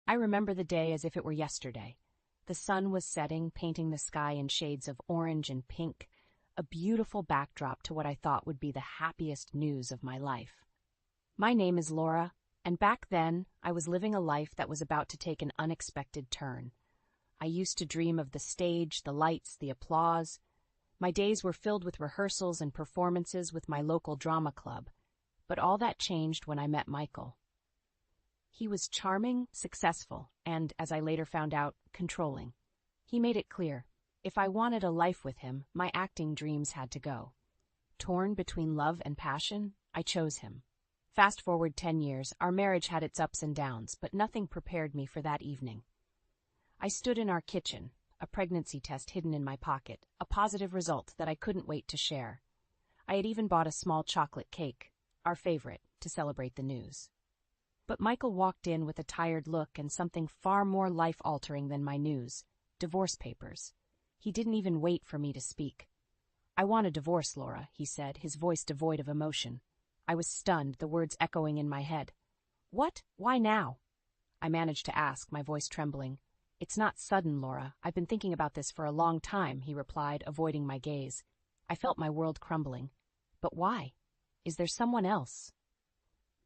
I remember the day as if it were yesterday. The sun was setting, painting the sky in shades of orange and pink, a beautiful backdrop to what I thought would be the happiest news of my life. My name is Laura, and back then I was living a life that was about to take an unexpected turn. I used to dream of the stage, the lights, the applause. My days were filled with rehearsals and performances with my local drama club. But all that changed when I met Michael. He was charming, successful, and, as I later found out, controlling. He made it clear, if I wanted a life with him, my acting dreams had to go. Torn between love and passion, I chose him. Fast forward 10 years, our marriage had its ups and downs, but nothing prepared me for that evening. I stood in our kitchen, a pregnancy test hidden in my pocket, a positive result that I couldn't wait to share. I had even bought a small chocolate cake, our favorite, to celebrate the news. But Michael walked in with a tired look and something far more life-altering than my news: divorce papers. He didn't even wait for me to speak. "I want a divorce, Laura," he said, his voice devoid of emotion. I was stunned, the words echoing in my head. "What? Why now?" I managed to ask, my voice trembling. "It's not sudden, Laura. I've been thinking about this for a long time," he replied, avoiding my gaze. I felt my world crumbling. "But why? Is there someone else?"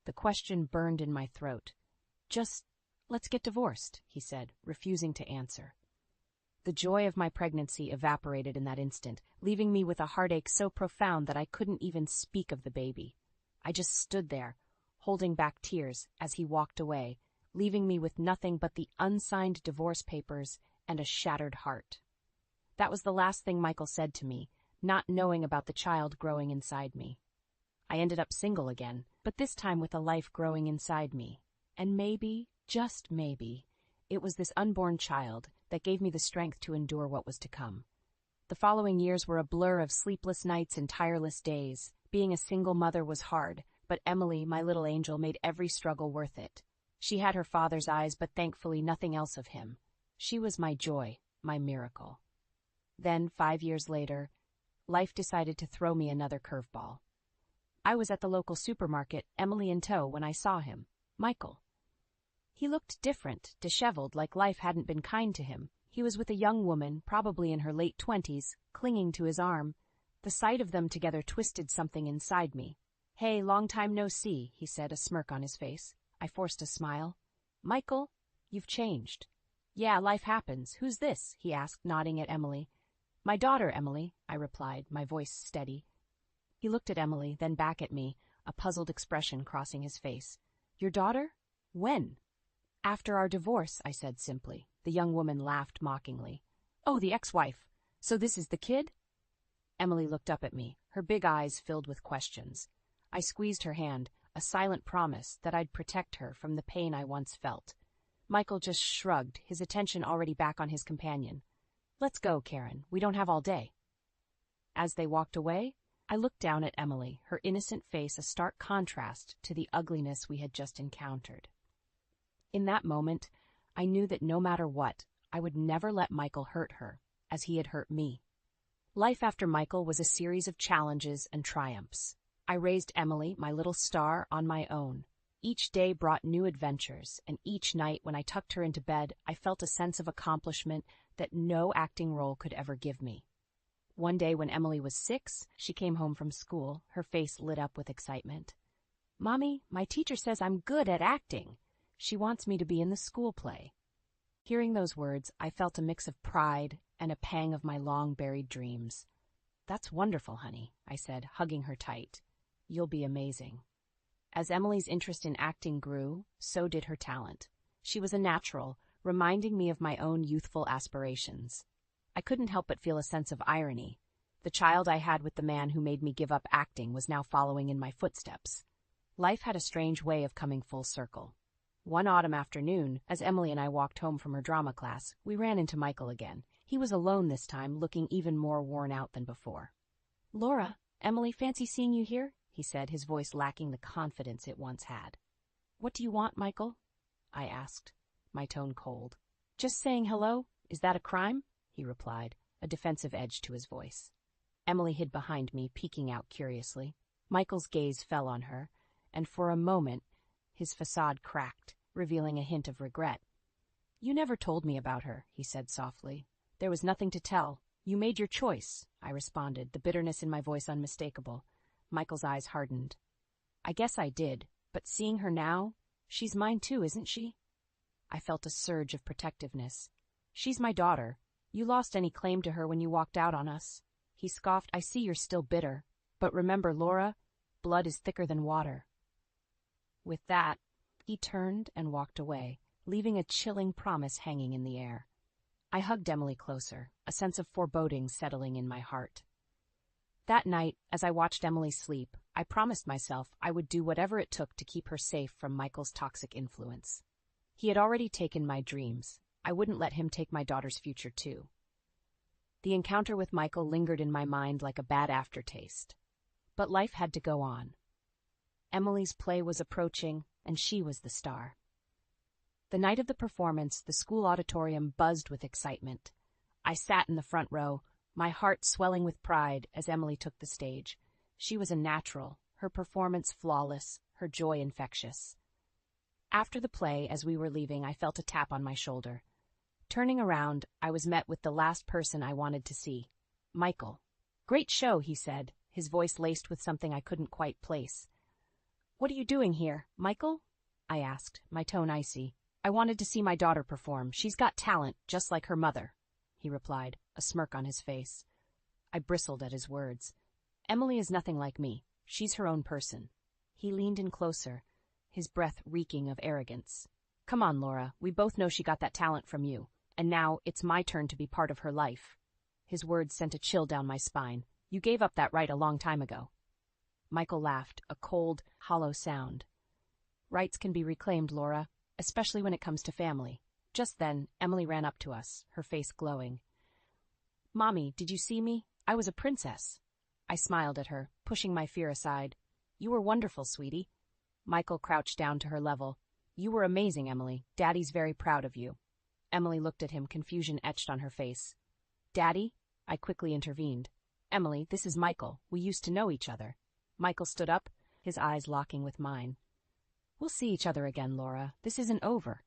The question burned in my throat. "Just, let's get divorced," he said, refusing to answer. The joy of my pregnancy evaporated in that instant, leaving me with a heartache so profound that I couldn't even speak of the baby. I just stood there, holding back tears, as he walked away, leaving me with nothing but the unsigned divorce papers and a shattered heart. That was the last thing Michael said to me, not knowing about the child growing inside me. I ended up single again, but this time with a life growing inside me. And maybe, just maybe, it was this unborn child that gave me the strength to endure what was to come. The following years were a blur of sleepless nights and tireless days. Being a single mother was hard, but Emily, my little angel, made every struggle worth it. She had her father's eyes, but thankfully nothing else of him. She was my joy, my miracle. Then, 5 years later, life decided to throw me another curveball. I was at the local supermarket, Emily in tow, when I saw him, Michael. He looked different, disheveled, like life hadn't been kind to him. He was with a young woman, probably in her late 20s, clinging to his arm. The sight of them together twisted something inside me. "Hey, long time no see," he said, a smirk on his face. I forced a smile. "Michael, you've changed." "Yeah, life happens. Who's this?" he asked, nodding at Emily. "My daughter, Emily," I replied, my voice steady. He looked at Emily, then back at me, a puzzled expression crossing his face. "Your daughter? When?" "After our divorce," I said simply. The young woman laughed mockingly. "Oh, the ex-wife. So this is the kid?" Emily looked up at me, her big eyes filled with questions. I squeezed her hand, a silent promise that I'd protect her from the pain I once felt. Michael just shrugged, his attention already back on his companion. "Let's go, Karen. We don't have all day." As they walked away, I looked down at Emily, her innocent face a stark contrast to the ugliness we had just encountered. In that moment, I knew that no matter what, I would never let Michael hurt her, as he had hurt me. Life after Michael was a series of challenges and triumphs. I raised Emily, my little star, on my own. Each day brought new adventures, and each night when I tucked her into bed, I felt a sense of accomplishment that no acting role could ever give me. One day when Emily was 6, she came home from school, her face lit up with excitement. "Mommy, my teacher says I'm good at acting. She wants me to be in the school play." Hearing those words, I felt a mix of pride and a pang of my long-buried dreams. "That's wonderful, honey," I said, hugging her tight. "You'll be amazing." As Emily's interest in acting grew, so did her talent. She was a natural, reminding me of my own youthful aspirations. I couldn't help but feel a sense of irony. The child I had with the man who made me give up acting was now following in my footsteps. Life had a strange way of coming full circle. One autumn afternoon, as Emily and I walked home from her drama class, we ran into Michael again. He was alone this time, looking even more worn out than before. "Laura, Emily, fancy seeing you here," he said, his voice lacking the confidence it once had. "What do you want, Michael?" I asked, my tone cold. "Just saying hello. Is that a crime?" he replied, a defensive edge to his voice. Emily hid behind me, peeking out curiously. Michael's gaze fell on her, and for a moment his facade cracked, revealing a hint of regret. "You never told me about her," he said softly. "There was nothing to tell. You made your choice," I responded, the bitterness in my voice unmistakable. Michael's eyes hardened. "I guess I did, but seeing her now, she's mine too, isn't she?" I felt a surge of protectiveness. "She's my daughter. You lost any claim to her when you walked out on us." He scoffed. "I see you're still bitter. But remember, Laura, blood is thicker than water." With that, he turned and walked away, leaving a chilling promise hanging in the air. I hugged Emily closer, a sense of foreboding settling in my heart. That night, as I watched Emily sleep, I promised myself I would do whatever it took to keep her safe from Michael's toxic influence. He had already taken my dreams. I wouldn't let him take my daughter's future too. The encounter with Michael lingered in my mind like a bad aftertaste. But life had to go on. Emily's play was approaching, and she was the star. The night of the performance, the school auditorium buzzed with excitement. I sat in the front row, my heart swelling with pride as Emily took the stage. She was a natural, her performance flawless, her joy infectious. After the play, as we were leaving, I felt a tap on my shoulder. Turning around, I was met with the last person I wanted to see, Michael. "Great show," he said, his voice laced with something I couldn't quite place. "What are you doing here, Michael?" I asked, my tone icy. "I wanted to see my daughter perform. She's got talent, just like her mother," he replied, a smirk on his face. I bristled at his words. "Emily is nothing like me. She's her own person." He leaned in closer, his breath reeking of arrogance. "Come on, Laura, we both know she got that talent from you, and now it's my turn to be part of her life." His words sent a chill down my spine. "You gave up that right a long time ago." Michael laughed, a cold, hollow sound. "Rights can be reclaimed, Laura, especially when it comes to family." Just then, Emily ran up to us, her face glowing. "Mommy, did you see me? I was a princess." I smiled at her, pushing my fear aside. "You were wonderful, sweetie." Michael crouched down to her level. "You were amazing, Emily. Daddy's very proud of you." Emily looked at him, confusion etched on her face. "Daddy?" I quickly intervened. "Emily, this is Michael. We used to know each other." Michael stood up, his eyes locking with mine. "We'll see each other again, Laura. This isn't over."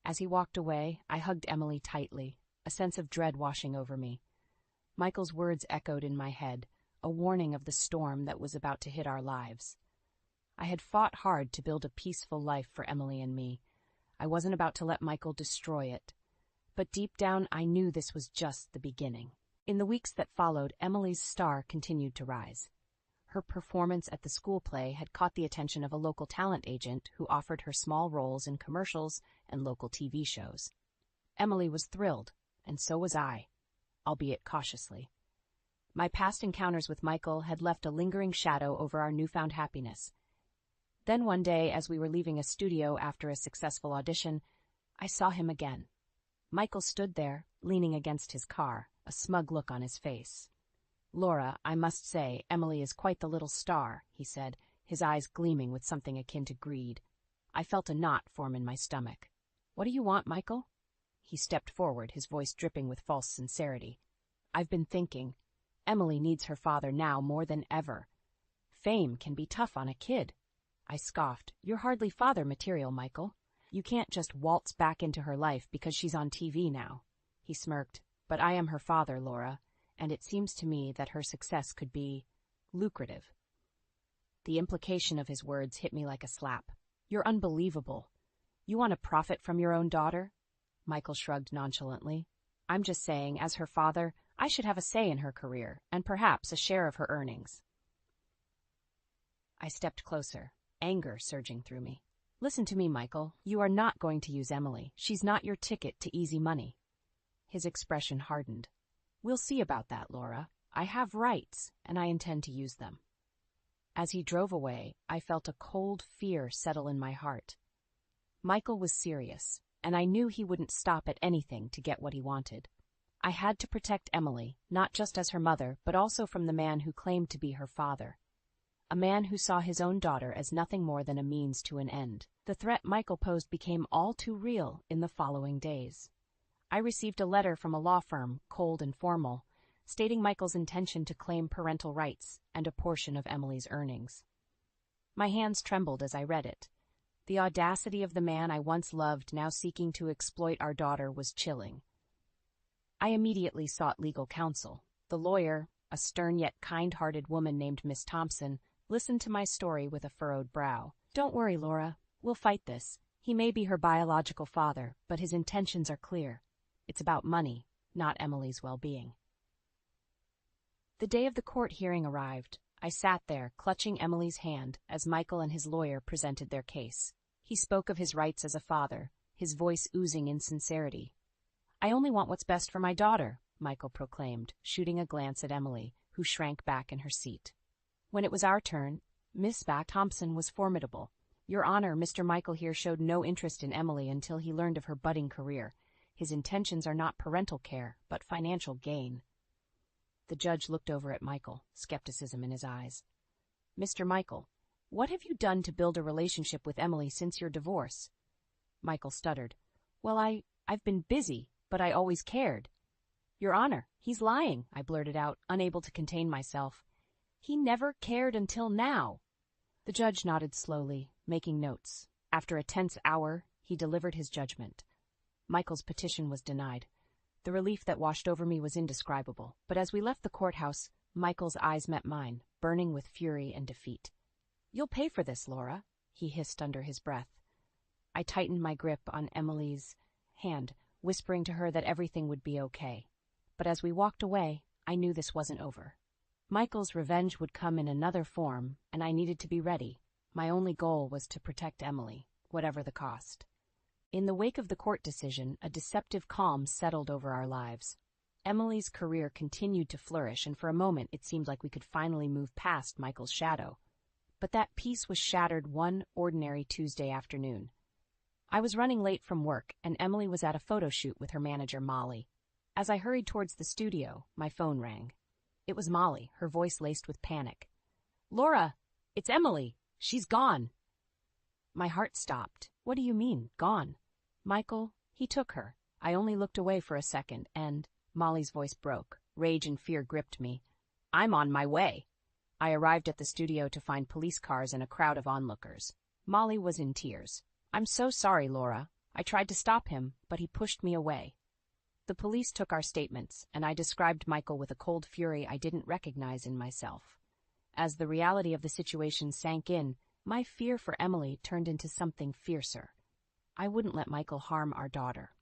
As he walked away, I hugged Emily tightly, a sense of dread washing over me. Michael's words echoed in my head, a warning of the storm that was about to hit our lives. I had fought hard to build a peaceful life for Emily and me. I wasn't about to let Michael destroy it. But deep down, I knew this was just the beginning. In the weeks that followed, Emily's star continued to rise. Her performance at the school play had caught the attention of a local talent agent who offered her small roles in commercials and local TV shows. Emily was thrilled, and so was I, albeit cautiously. My past encounters with Michael had left a lingering shadow over our newfound happiness. Then one day, as we were leaving a studio after a successful audition, I saw him again. Michael stood there, leaning against his car, a smug look on his face. "Laura, I must say, Emily is quite the little star," he said, his eyes gleaming with something akin to greed. I felt a knot form in my stomach. "What do you want, Michael?" He stepped forward, his voice dripping with false sincerity. "I've been thinking. Emily needs her father now more than ever. Fame can be tough on a kid." I scoffed. "You're hardly father material, Michael. You can't just waltz back into her life because she's on TV now." He smirked. "But I am her father, Laura, and it seems to me that her success could be lucrative." The implication of his words hit me like a slap. "You're unbelievable. You want to profit from your own daughter?" Michael shrugged nonchalantly. "I'm just saying, as her father, I should have a say in her career, and perhaps a share of her earnings." I stepped closer, anger surging through me. "Listen to me, Michael. You are not going to use Emily. She's not your ticket to easy money." His expression hardened. "We'll see about that, Laura. I have rights, and I intend to use them." As he drove away, I felt a cold fear settle in my heart. Michael was serious, and I knew he wouldn't stop at anything to get what he wanted. I had to protect Emily, not just as her mother, but also from the man who claimed to be her father. A man who saw his own daughter as nothing more than a means to an end. The threat Michael posed became all too real in the following days. I received a letter from a law firm, cold and formal, stating Michael's intention to claim parental rights and a portion of Emily's earnings. My hands trembled as I read it. The audacity of the man I once loved now seeking to exploit our daughter was chilling. I immediately sought legal counsel. The lawyer, a stern yet kind-hearted woman named Miss Thompson, listened to my story with a furrowed brow. "Don't worry, Laura. We'll fight this. He may be her biological father, but his intentions are clear. It's about money, not Emily's well-being." The day of the court hearing arrived. I sat there, clutching Emily's hand, as Michael and his lawyer presented their case. He spoke of his rights as a father, his voice oozing insincerity. "I only want what's best for my daughter," Michael proclaimed, shooting a glance at Emily, who shrank back in her seat. When it was our turn, Miss Thompson was formidable. "Your Honor, Mr. Michael here showed no interest in Emily until he learned of her budding career. His intentions are not parental care, but financial gain." The judge looked over at Michael, skepticism in his eyes. "Mr. Michael, what have you done to build a relationship with Emily since your divorce?" Michael stuttered. "Well, I've been busy, but I always cared." "Your Honor, he's lying," I blurted out, unable to contain myself. "He never cared until now." The judge nodded slowly, making notes. After a tense hour, he delivered his judgment. Michael's petition was denied. The relief that washed over me was indescribable, but as we left the courthouse, Michael's eyes met mine, burning with fury and defeat. "You'll pay for this, Laura," he hissed under his breath. I tightened my grip on Emily's hand, whispering to her that everything would be okay. But as we walked away, I knew this wasn't over. Michael's revenge would come in another form, and I needed to be ready. My only goal was to protect Emily, whatever the cost. In the wake of the court decision, a deceptive calm settled over our lives. Emily's career continued to flourish, and for a moment it seemed like we could finally move past Michael's shadow. But that peace was shattered one ordinary Tuesday afternoon. I was running late from work, and Emily was at a photo shoot with her manager, Molly. As I hurried towards the studio, my phone rang. It was Molly, her voice laced with panic. "Laura, it's Emily. She's gone." My heart stopped. "What do you mean, gone?" "Michael, he took her." I only looked away for a second, and Molly's voice broke. Rage and fear gripped me. "I'm on my way." I arrived at the studio to find police cars and a crowd of onlookers. Molly was in tears. "I'm so sorry, Laura. I tried to stop him, but he pushed me away." The police took our statements, and I described Michael with a cold fury I didn't recognize in myself. As the reality of the situation sank in, my fear for Emily turned into something fiercer. I wouldn't let Michael harm our daughter.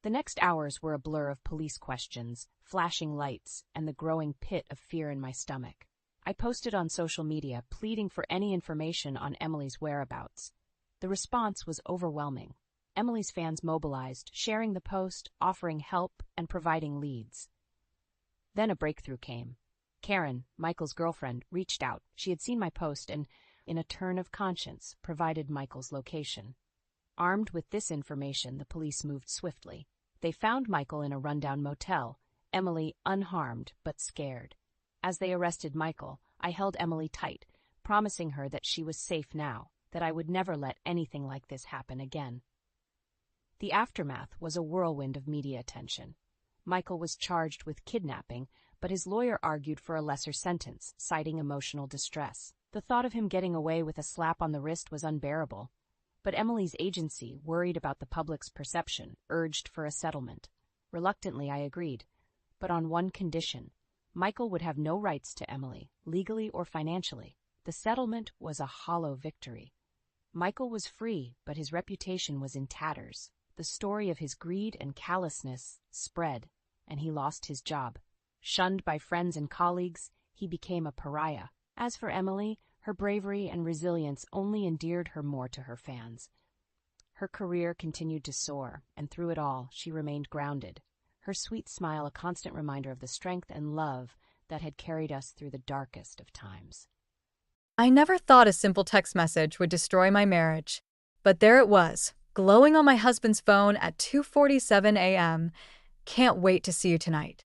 The next hours were a blur of police questions, flashing lights, and the growing pit of fear in my stomach. I posted on social media, pleading for any information on Emily's whereabouts. The response was overwhelming. Emily's fans mobilized, sharing the post, offering help, and providing leads. Then a breakthrough came. Karen, Michael's girlfriend, reached out. She had seen my post and, in a turn of conscience, provided Michael's location. Armed with this information, the police moved swiftly. They found Michael in a rundown motel, Emily unharmed but scared. As they arrested Michael, I held Emily tight, promising her that she was safe now, that I would never let anything like this happen again. The aftermath was a whirlwind of media attention. Michael was charged with kidnapping, but his lawyer argued for a lesser sentence, citing emotional distress. The thought of him getting away with a slap on the wrist was unbearable. But Emily's agency, worried about the public's perception, urged for a settlement. Reluctantly, I agreed, but on one condition. Michael would have no rights to Emily, legally or financially. The settlement was a hollow victory. Michael was free, but his reputation was in tatters. The story of his greed and callousness spread, and he lost his job. Shunned by friends and colleagues, he became a pariah. As for Emily, her bravery and resilience only endeared her more to her fans. Her career continued to soar, and through it all, she remained grounded, her sweet smile a constant reminder of the strength and love that had carried us through the darkest of times. I never thought a simple text message would destroy my marriage. But there it was, glowing on my husband's phone at 2:47 a.m. Can't wait to see you tonight.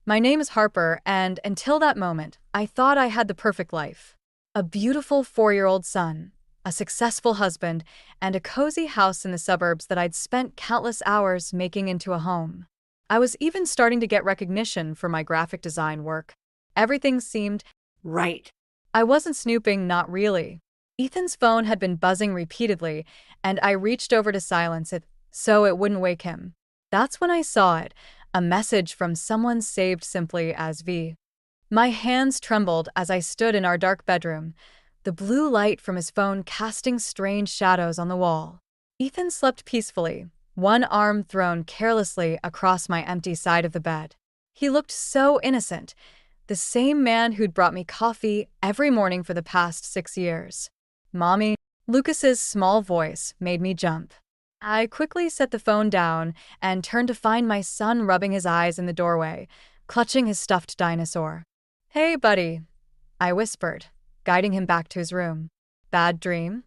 My name is Harper, and until that moment, I thought I had the perfect life. A beautiful 4-year-old son, a successful husband, and a cozy house in the suburbs that I'd spent countless hours making into a home. I was even starting to get recognition for my graphic design work. Everything seemed right. I wasn't snooping, not really. Ethan's phone had been buzzing repeatedly, and I reached over to silence it so it wouldn't wake him. That's when I saw it, a message from someone saved simply as V. My hands trembled as I stood in our dark bedroom, the blue light from his phone casting strange shadows on the wall. Ethan slept peacefully, one arm thrown carelessly across my empty side of the bed. He looked so innocent, the same man who'd brought me coffee every morning for the past 6 years. "Mommy," Lucas's small voice made me jump. I quickly set the phone down and turned to find my son rubbing his eyes in the doorway, clutching his stuffed dinosaur. "Hey, buddy," I whispered, guiding him back to his room. "Bad dream?"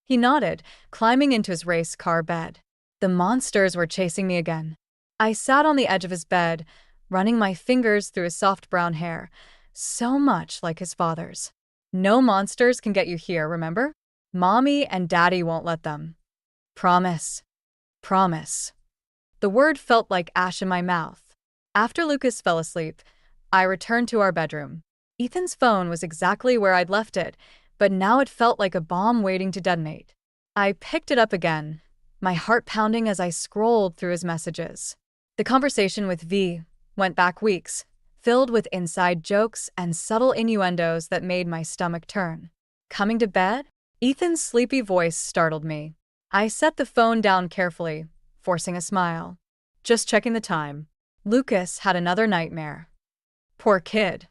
He nodded, climbing into his race car bed. The monsters were chasing me again. I sat on the edge of his bed, running my fingers through his soft brown hair, so much like his father's. "No monsters can get you here, remember? Mommy and Daddy won't let them. Promise. Promise." The word felt like ash in my mouth. After Lucas fell asleep, I returned to our bedroom. Ethan's phone was exactly where I'd left it, but now it felt like a bomb waiting to detonate. I picked it up again, my heart pounding as I scrolled through his messages. The conversation with V went back weeks, filled with inside jokes and subtle innuendos that made my stomach turn. "Coming to bed?" Ethan's sleepy voice startled me. I set the phone down carefully, forcing a smile. "Just checking the time." Lucas had another nightmare. Poor kid.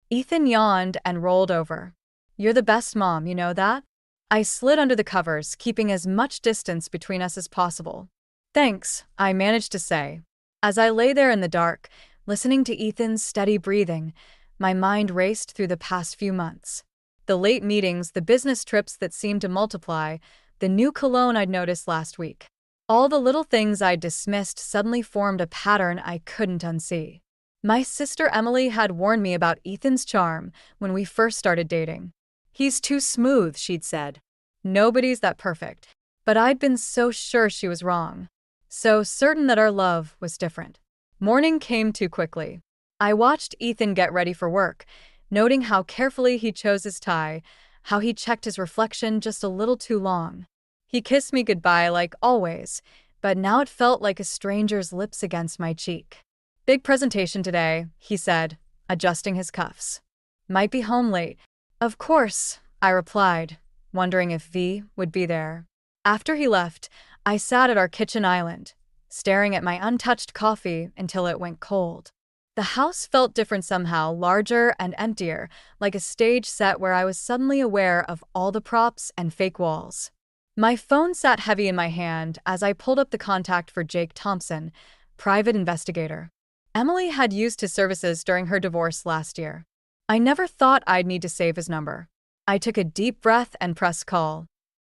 Ethan yawned and rolled over. "You're the best mom, you know that?" I slid under the covers, keeping as much distance between us as possible. "Thanks," I managed to say. As I lay there in the dark, listening to Ethan's steady breathing, my mind raced through the past few months. The late meetings, the business trips that seemed to multiply, the new cologne I'd noticed last week. All the little things I'd dismissed suddenly formed a pattern I couldn't unsee. My sister Emily had warned me about Ethan's charm when we first started dating. "He's too smooth," she'd said. "Nobody's that perfect." But I'd been so sure she was wrong. So certain that our love was different. Morning came too quickly. I watched Ethan get ready for work, noting how carefully he chose his tie, how he checked his reflection just a little too long. He kissed me goodbye like always, but now it felt like a stranger's lips against my cheek. "Big presentation today," he said, adjusting his cuffs. "Might be home late." "Of course," I replied, wondering if V would be there. After he left, I sat at our kitchen island, staring at my untouched coffee until it went cold. The house felt different somehow, larger and emptier, like a stage set where I was suddenly aware of all the props and fake walls. My phone sat heavy in my hand as I pulled up the contact for Jake Thompson, private investigator. Emily had used his services during her divorce last year. I never thought I'd need to save his number. I took a deep breath and pressed call.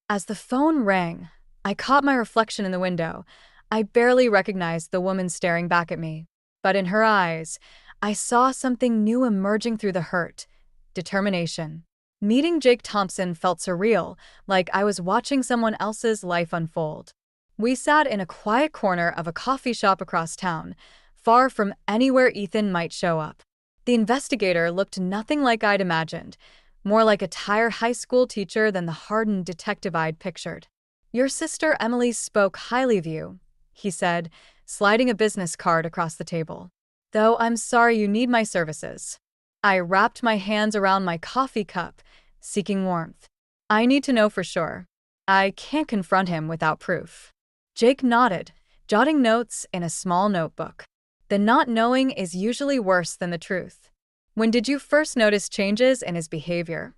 As the phone rang, I caught my reflection in the window. I barely recognized the woman staring back at me. But in her eyes, I saw something new emerging through the hurt: determination. Meeting Jake Thompson felt surreal, like I was watching someone else's life unfold. We sat in a quiet corner of a coffee shop across town, far from anywhere Ethan might show up. The investigator looked nothing like I'd imagined, more like a tired high school teacher than the hardened detective I'd pictured. "Your sister Emily spoke highly of you," he said, sliding a business card across the table. "Though I'm sorry you need my services." I wrapped my hands around my coffee cup, seeking warmth. "I need to know for sure. I can't confront him without proof." Jake nodded, jotting notes in a small notebook. The not knowing is usually worse than the truth. "When did you first notice changes in his behavior?"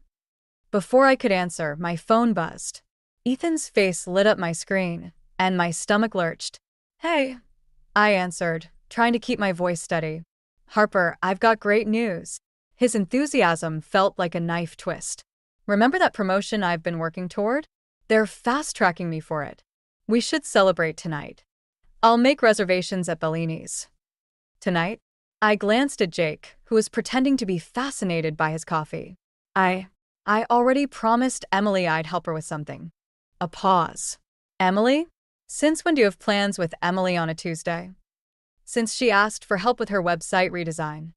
Before I could answer, my phone buzzed. Ethan's face lit up my screen, and my stomach lurched. "Hey," I answered, trying to keep my voice steady. "Harper, I've got great news." His enthusiasm felt like a knife twist. "Remember that promotion I've been working toward? They're fast-tracking me for it. We should celebrate tonight. I'll make reservations at Bellini's." "Tonight?" I glanced at Jake, who was pretending to be fascinated by his coffee. I already promised Emily I'd help her with something." A pause. "Emily? Since when do you have plans with Emily on a Tuesday?" "Since she asked for help with her website redesign."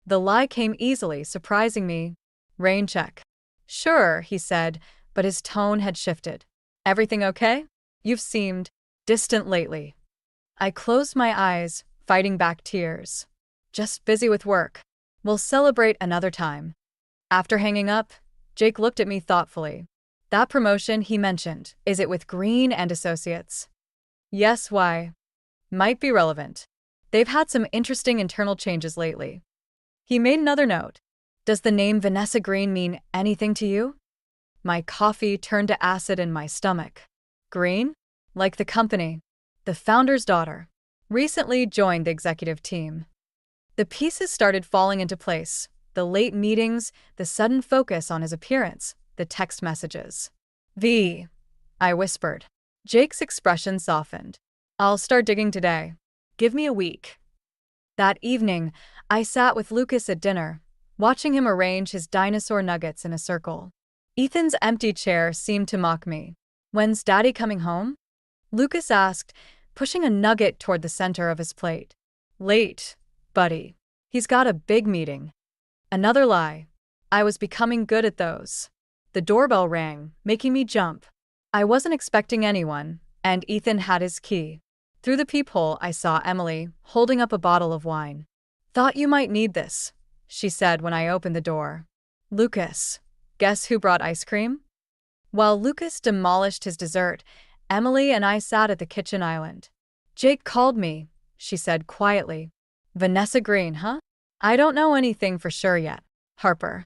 The lie came easily, surprising me. "Rain check." "Sure," he said, but his tone had shifted. Everything okay? You've seemed distant lately. I closed my eyes, fighting back tears. Just busy with work. We'll celebrate another time. After hanging up, Jake looked at me thoughtfully. That promotion he mentioned, is it with Green and Associates? Yes, why? Might be relevant. They've had some interesting internal changes lately. He made another note. Does the name Vanessa Green mean anything to you? My coffee turned to acid in my stomach. Green? Like the company. The founder's daughter. Recently joined the executive team. The pieces started falling into place. The late meetings, the sudden focus on his appearance, the text messages. I whispered. Jake's expression softened. I'll start digging today. Give me a week. That evening, I sat with Lucas at dinner, watching him arrange his dinosaur nuggets in a circle. Ethan's empty chair seemed to mock me. When's Daddy coming home? Lucas asked, pushing a nugget toward the center of his plate. Late, buddy. He's got a big meeting. Another lie. I was becoming good at those. The doorbell rang, making me jump. I wasn't expecting anyone, and Ethan had his key. Through the peephole, I saw Emily, holding up a bottle of wine. Thought you might need this, she said when I opened the door. Lucas. Guess who brought ice cream? While Lucas demolished his dessert, Emily and I sat at the kitchen island. Jake called me, she said quietly. Vanessa Green, huh? I don't know anything for sure yet, Harper.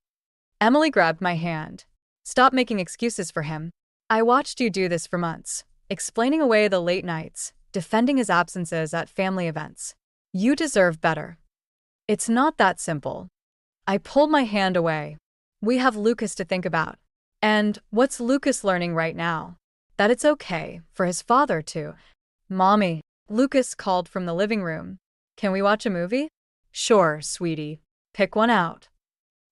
Emily grabbed my hand. Stop making excuses for him. I watched you do this for months, explaining away the late nights, defending his absences at family events. You deserve better. It's not that simple. I pulled my hand away. We have Lucas to think about. And what's Lucas learning right now? That it's okay for his father to. Mommy, Lucas called from the living room. Can we watch a movie? Sure, sweetie. Pick one out.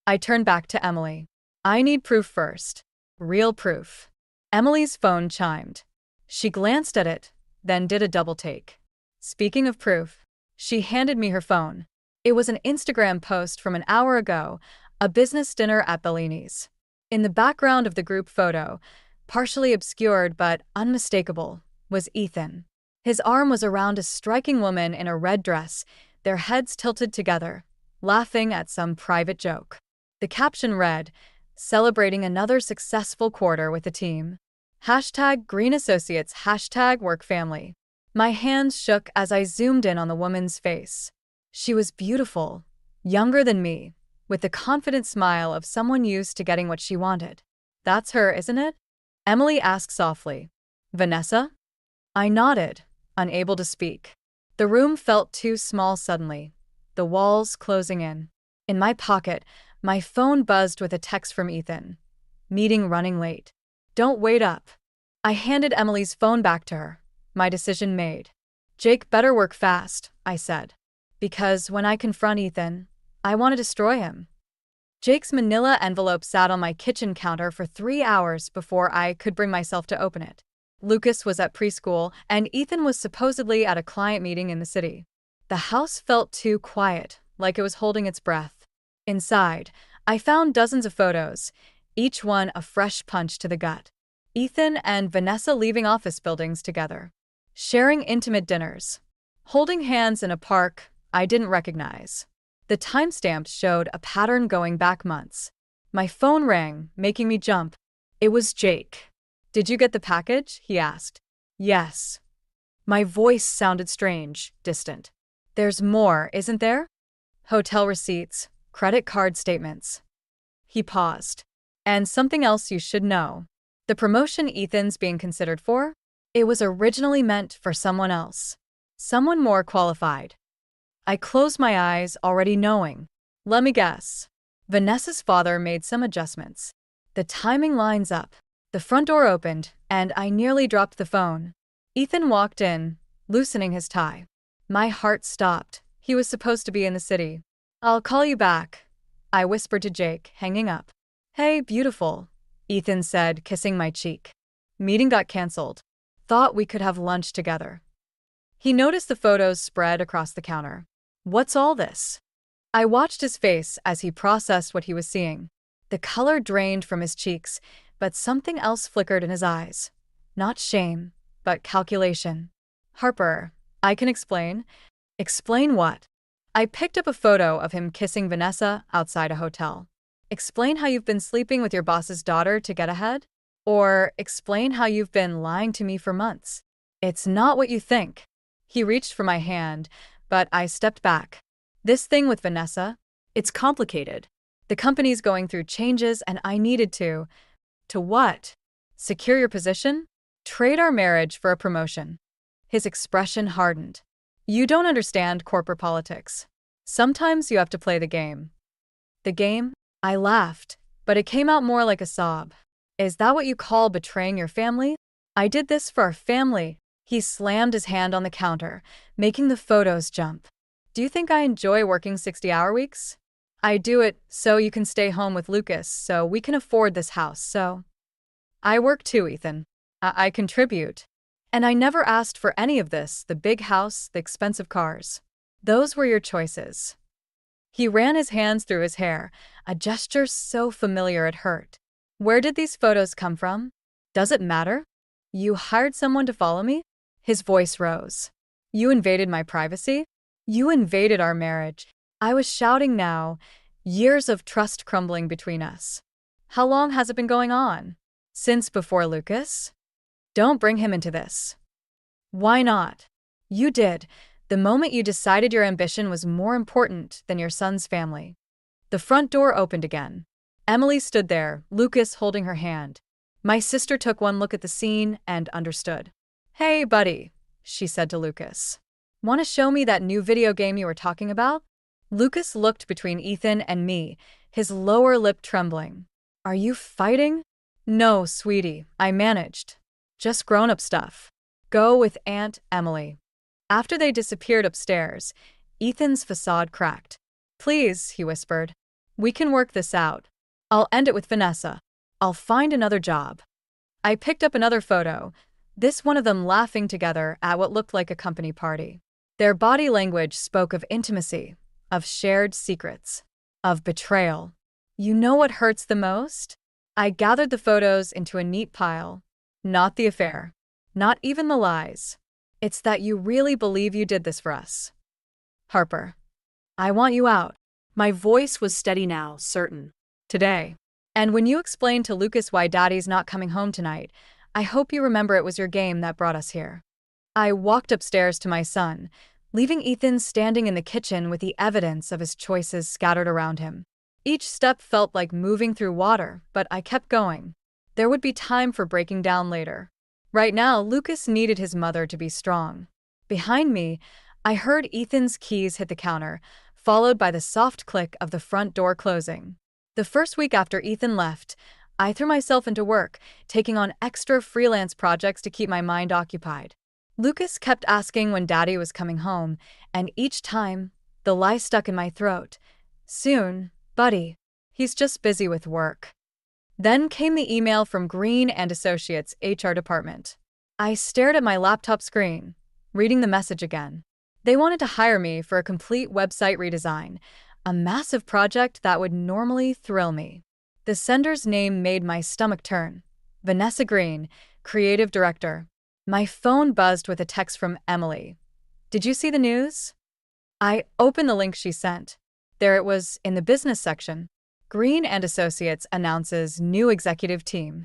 I turned back to Emily. I need proof first. Real proof. Emily's phone chimed. She glanced at it, then did a double take. Speaking of proof, she handed me her phone. It was an Instagram post from an hour ago, a business dinner at Bellini's. In the background of the group photo, partially obscured but unmistakable, was Ethan. His arm was around a striking woman in a red dress, their heads tilted together, laughing at some private joke. The caption read, "Celebrating another successful quarter with the team. #Green Associates, #work family." My hands shook as I zoomed in on the woman's face. She was beautiful, younger than me, with the confident smile of someone used to getting what she wanted. That's her, isn't it? Emily asked softly. Vanessa? I nodded, unable to speak. The room felt too small suddenly, the walls closing in. In my pocket, my phone buzzed with a text from Ethan. Meeting running late. Don't wait up. I handed Emily's phone back to her, my decision made. Jake better work fast, I said. Because when I confront Ethan, I want to destroy him. Jake's manila envelope sat on my kitchen counter for 3 hours before I could bring myself to open it. Lucas was at preschool, and Ethan was supposedly at a client meeting in the city. The house felt too quiet, like it was holding its breath. Inside, I found dozens of photos, each one a fresh punch to the gut. Ethan and Vanessa leaving office buildings together, sharing intimate dinners, holding hands in a park I didn't recognize. The timestamps showed a pattern going back months. My phone rang, making me jump. It was Jake. Did you get the package? He asked. Yes. My voice sounded strange, distant. There's more, isn't there? Hotel receipts, credit card statements. He paused. And something else you should know. The promotion Ethan's being considered for? It was originally meant for someone else. Someone more qualified. I closed my eyes, already knowing. Let me guess. Vanessa's father made some adjustments. The timing lines up. The front door opened, and I nearly dropped the phone. Ethan walked in, loosening his tie. My heart stopped. He was supposed to be in the city. I'll call you back, I whispered to Jake, hanging up. Hey, beautiful, Ethan said, kissing my cheek. Meeting got canceled. Thought we could have lunch together. He noticed the photos spread across the counter. What's all this? I watched his face as he processed what he was seeing. The color drained from his cheeks, but something else flickered in his eyes. Not shame, but calculation. Harper, I can explain. Explain what? I picked up a photo of him kissing Vanessa outside a hotel. Explain how you've been sleeping with your boss's daughter to get ahead? Or explain how you've been lying to me for months. It's not what you think. He reached for my hand, but I stepped back. This thing with Vanessa, it's complicated. The company's going through changes and I needed to. To what? Secure your position? Trade our marriage for a promotion. His expression hardened. You don't understand corporate politics. Sometimes you have to play the game. The game? I laughed, but it came out more like a sob. Is that what you call betraying your family? I did this for our family. He slammed his hand on the counter, making the photos jump. Do you think I enjoy working 60-hour weeks? I do it so you can stay home with Lucas, so we can afford this house, so. I work too, Ethan. I contribute. And I never asked for any of this, the big house, the expensive cars. Those were your choices. He ran his hands through his hair, a gesture so familiar it hurt. Where did these photos come from? Does it matter? You hired someone to follow me? His voice rose. You invaded my privacy? You invaded our marriage. I was shouting now, years of trust crumbling between us. How long has it been going on? Since before Lucas? Don't bring him into this. Why not? You did, the moment you decided your ambition was more important than your son's family. The front door opened again. Emily stood there, Lucas holding her hand. My sister took one look at the scene and understood. Hey, buddy, she said to Lucas. Want to show me that new video game you were talking about? Lucas looked between Ethan and me, his lower lip trembling. Are you fighting? No, sweetie, I managed. Just grown-up stuff. Go with Aunt Emily. After they disappeared upstairs, Ethan's facade cracked. Please, he whispered. We can work this out. I'll end it with Vanessa. I'll find another job. I picked up another photo, this one of them laughing together at what looked like a company party. Their body language spoke of intimacy, of shared secrets, of betrayal. You know what hurts the most? I gathered the photos into a neat pile. Not the affair. Not even the lies. It's that you really believe you did this for us. Harper. I want you out. My voice was steady now, certain. Today. And when you explain to Lucas why Daddy's not coming home tonight, I hope you remember it was your game that brought us here. I walked upstairs to my son, leaving Ethan standing in the kitchen with the evidence of his choices scattered around him. Each step felt like moving through water, but I kept going. There would be time for breaking down later. Right now, Lucas needed his mother to be strong. Behind me, I heard Ethan's keys hit the counter, followed by the soft click of the front door closing. The first week after Ethan left, I threw myself into work, taking on extra freelance projects to keep my mind occupied. Lucas kept asking when Daddy was coming home, and each time, the lie stuck in my throat. Soon, buddy. He's just busy with work. Then came the email from Green and Associates HR department. I stared at my laptop screen, reading the message again. They wanted to hire me for a complete website redesign, a massive project that would normally thrill me. The sender's name made my stomach turn. Vanessa Green, creative director. My phone buzzed with a text from Emily. Did you see the news? I opened the link she sent. There it was in the business section. Green and Associates announces new executive team.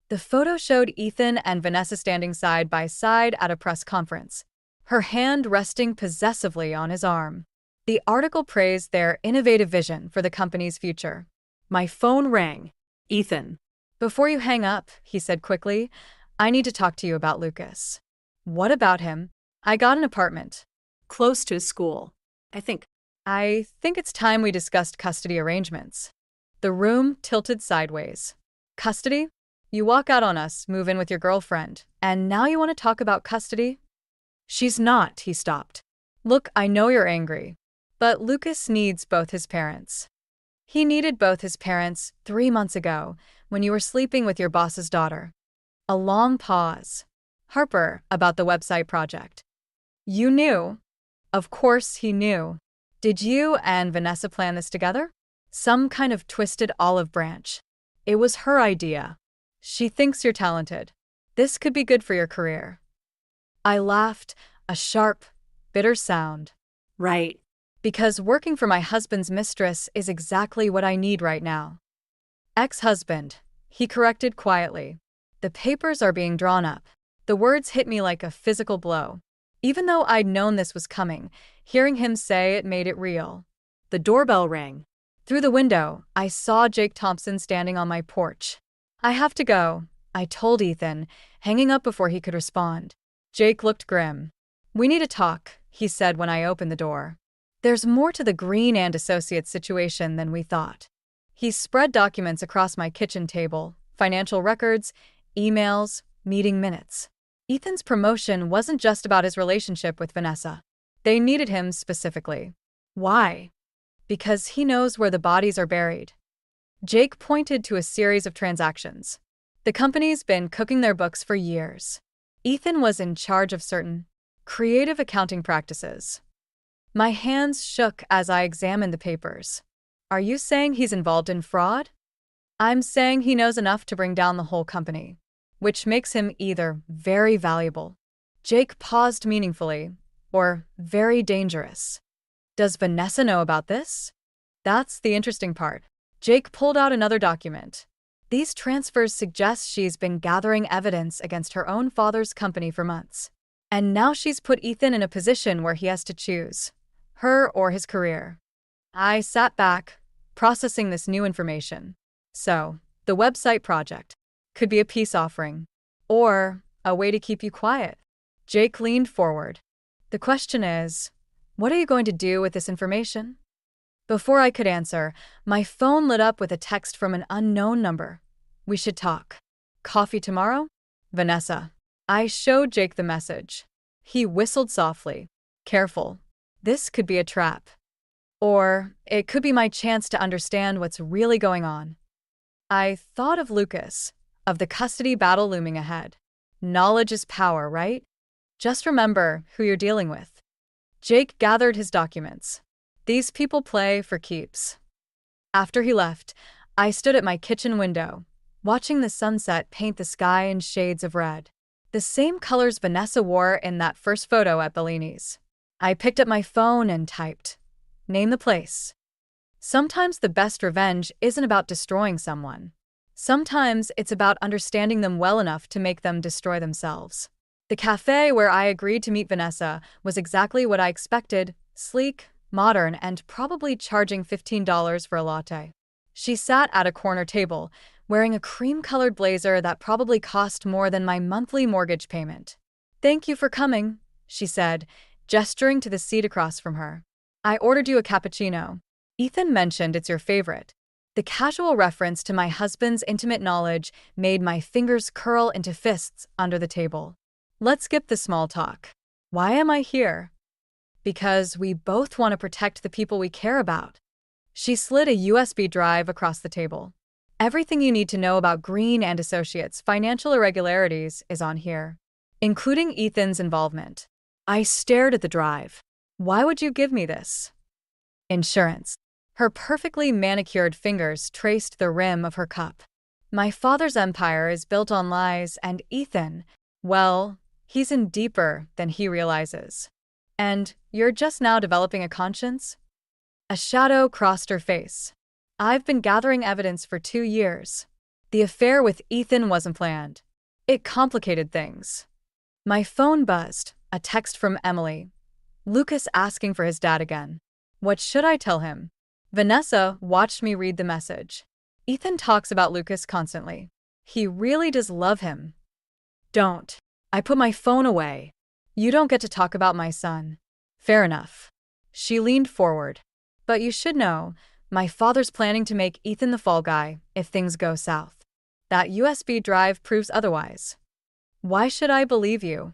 The photo showed Ethan and Vanessa standing side by side at a press conference, her hand resting possessively on his arm. The article praised their innovative vision for the company's future. My phone rang. Ethan. Before you hang up, he said quickly, I need to talk to you about Lucas. What about him? I got an apartment. Close to his school. I think it's time we discussed custody arrangements. The room tilted sideways. Custody? You walk out on us, move in with your girlfriend, and now you want to talk about custody? She's not, he stopped. Look, I know you're angry, but Lucas needs both his parents. He needed both his parents 3 months ago when you were sleeping with your boss's daughter. A long pause. Harper, about the website project. You knew. Of course he knew. Did you and Vanessa plan this together? Some kind of twisted olive branch. It was her idea. She thinks you're talented. This could be good for your career. I laughed, a sharp, bitter sound. Right. Because working for my husband's mistress is exactly what I need right now. Ex-husband, he corrected quietly. The papers are being drawn up. The words hit me like a physical blow. Even though I'd known this was coming, hearing him say it made it real. The doorbell rang. Through the window, I saw Jake Thompson standing on my porch. I have to go, I told Ethan, hanging up before he could respond. Jake looked grim. We need to talk, he said when I opened the door. There's more to the Green and Associates situation than we thought. He spread documents across my kitchen table, financial records, emails, meeting minutes. Ethan's promotion wasn't just about his relationship with Vanessa. They needed him specifically. Why? Because he knows where the bodies are buried. Jake pointed to a series of transactions. The company's been cooking their books for years. Ethan was in charge of certain creative accounting practices. My hands shook as I examined the papers. Are you saying he's involved in fraud? I'm saying he knows enough to bring down the whole company, which makes him either very valuable, Jake paused meaningfully, or very dangerous. Does Vanessa know about this? That's the interesting part. Jake pulled out another document. These transfers suggest she's been gathering evidence against her own father's company for months. And now she's put Ethan in a position where he has to choose her or his career. I sat back, processing this new information. So, the website project could be a peace offering, or a way to keep you quiet. Jake leaned forward. The question is, what are you going to do with this information? Before I could answer, my phone lit up with a text from an unknown number. We should talk. Coffee tomorrow? Vanessa. I showed Jake the message. He whistled softly. Careful. This could be a trap. Or it could be my chance to understand what's really going on. I thought of Lucas, of the custody battle looming ahead. Knowledge is power, right? Just remember who you're dealing with. Jake gathered his documents. These people play for keeps. After he left, I stood at my kitchen window, watching the sunset paint the sky in shades of red. The same colors Vanessa wore in that first photo at Bellini's. I picked up my phone and typed, "Name the place." Sometimes the best revenge isn't about destroying someone. Sometimes it's about understanding them well enough to make them destroy themselves. The cafe where I agreed to meet Vanessa was exactly what I expected, sleek, modern, and probably charging $15 for a latte. She sat at a corner table, wearing a cream-colored blazer that probably cost more than my monthly mortgage payment. "Thank you for coming," she said, gesturing to the seat across from her. "I ordered you a cappuccino. Ethan mentioned it's your favorite." The casual reference to my husband's intimate knowledge made my fingers curl into fists under the table. Let's skip the small talk. Why am I here? Because we both want to protect the people we care about. She slid a USB drive across the table. Everything you need to know about Green and Associates' financial irregularities is on here, including Ethan's involvement. I stared at the drive. Why would you give me this? Insurance. Her perfectly manicured fingers traced the rim of her cup. My father's empire is built on lies, and Ethan, well, he's in deeper than he realizes. And you're just now developing a conscience? A shadow crossed her face. I've been gathering evidence for 2 years. The affair with Ethan wasn't planned. It complicated things. My phone buzzed, a text from Emily. Lucas asking for his dad again. What should I tell him? Vanessa watched me read the message. Ethan talks about Lucas constantly. He really does love him. Don't. I put my phone away. You don't get to talk about my son. Fair enough. She leaned forward. But you should know, my father's planning to make Ethan the fall guy if things go south. That USB drive proves otherwise. Why should I believe you?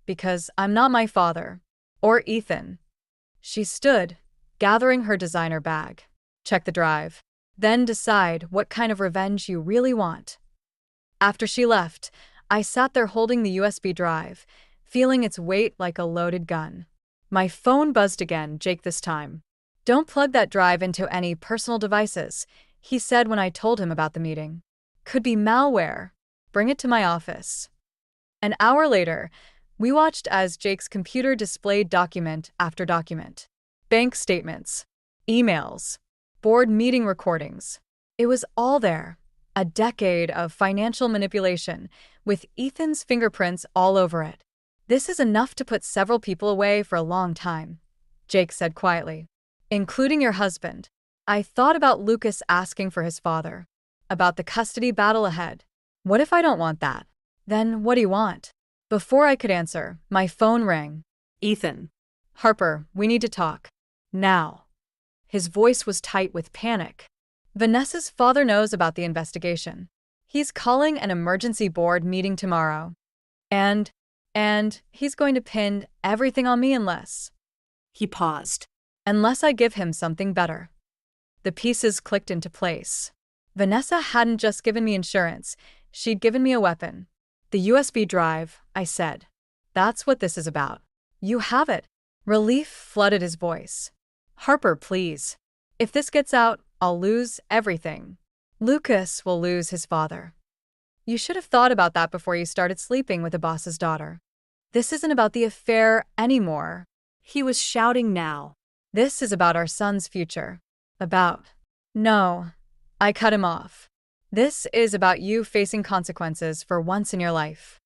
Because I'm not my father. Or Ethan. She stood, gathering her designer bag. Check the drive. Then decide what kind of revenge you really want. After she left, I sat there holding the USB drive, feeling its weight like a loaded gun. My phone buzzed again, Jake this time. Don't plug that drive into any personal devices, he said when I told him about the meeting. Could be malware. Bring it to my office. An hour later, we watched as Jake's computer displayed document after document. Bank statements, emails, board meeting recordings. It was all there. A decade of financial manipulation, with Ethan's fingerprints all over it. This is enough to put several people away for a long time, Jake said quietly. Including your husband. I thought about Lucas asking for his father. About the custody battle ahead. What if I don't want that? Then what do you want? Before I could answer, my phone rang. Ethan. Harper, we need to talk. Now. His voice was tight with panic. Vanessa's father knows about the investigation. He's calling an emergency board meeting tomorrow. And he's going to pin everything on me unless He paused. I give him something better. The pieces clicked into place. Vanessa hadn't just given me insurance, she'd given me a weapon. The USB drive, I said. That's what this is about. You have it. Relief flooded his voice. Harper, please. If this gets out, I'll lose everything. Lucas will lose his father. You should have thought about that before you started sleeping with the boss's daughter. This isn't about the affair anymore. He was shouting now. This is about our son's future. No. I cut him off. This is about you facing consequences for once in your life.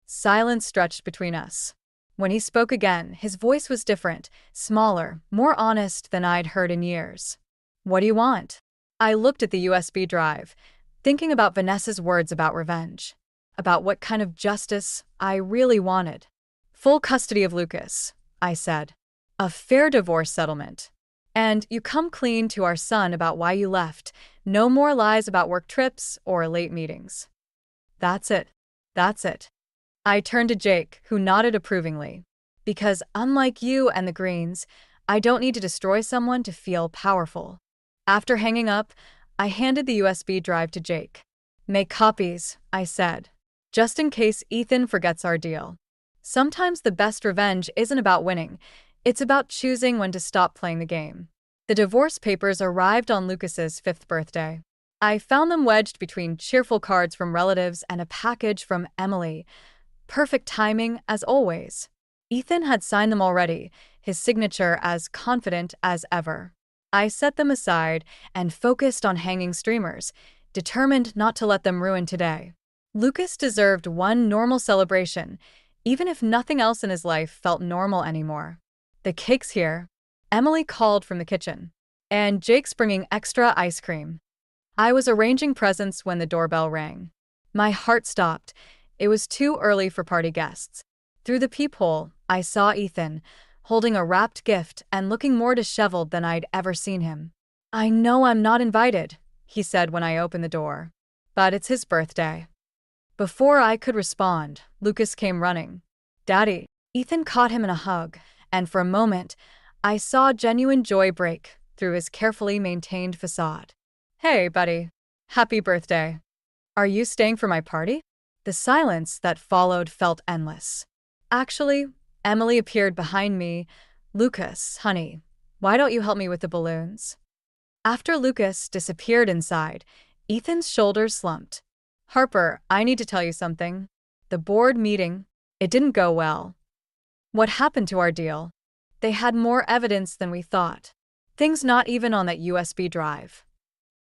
Silence stretched between us. When he spoke again, his voice was different, smaller, more honest than I'd heard in years. What do you want? I looked at the USB drive, thinking about Vanessa's words about revenge, about what kind of justice I really wanted. Full custody of Lucas, I said. A fair divorce settlement. And you come clean to our son about why you left. No more lies about work trips or late meetings. That's it. I turned to Jake, who nodded approvingly. Because unlike you and the Greens, I don't need to destroy someone to feel powerful. After hanging up, I handed the USB drive to Jake. Make copies, I said. Just in case Ethan forgets our deal. Sometimes the best revenge isn't about winning. It's about choosing when to stop playing the game. The divorce papers arrived on Lucas's 5th birthday. I found them wedged between cheerful cards from relatives and a package from Emily. Perfect timing, as always. Ethan had signed them already, his signature as confident as ever. I set them aside and focused on hanging streamers, determined not to let them ruin today. Lucas deserved one normal celebration, even if nothing else in his life felt normal anymore. The cake's here. Emily called from the kitchen. And Jake's bringing extra ice cream. I was arranging presents when the doorbell rang. My heart stopped. It was too early for party guests. Through the peephole, I saw Ethan, holding a wrapped gift and looking more disheveled than I'd ever seen him. I know I'm not invited, he said when I opened the door. But it's his birthday. Before I could respond, Lucas came running. Daddy. Ethan caught him in a hug, and for a moment, I saw genuine joy break through his carefully maintained facade. Hey, buddy. Happy birthday. Are you staying for my party? The silence that followed felt endless. Actually, Emily appeared behind me. Lucas, honey, why don't you help me with the balloons? After Lucas disappeared inside, Ethan's shoulders slumped. Harper, I need to tell you something. The board meeting, it didn't go well. What happened to our deal? They had more evidence than we thought. Things not even on that USB drive.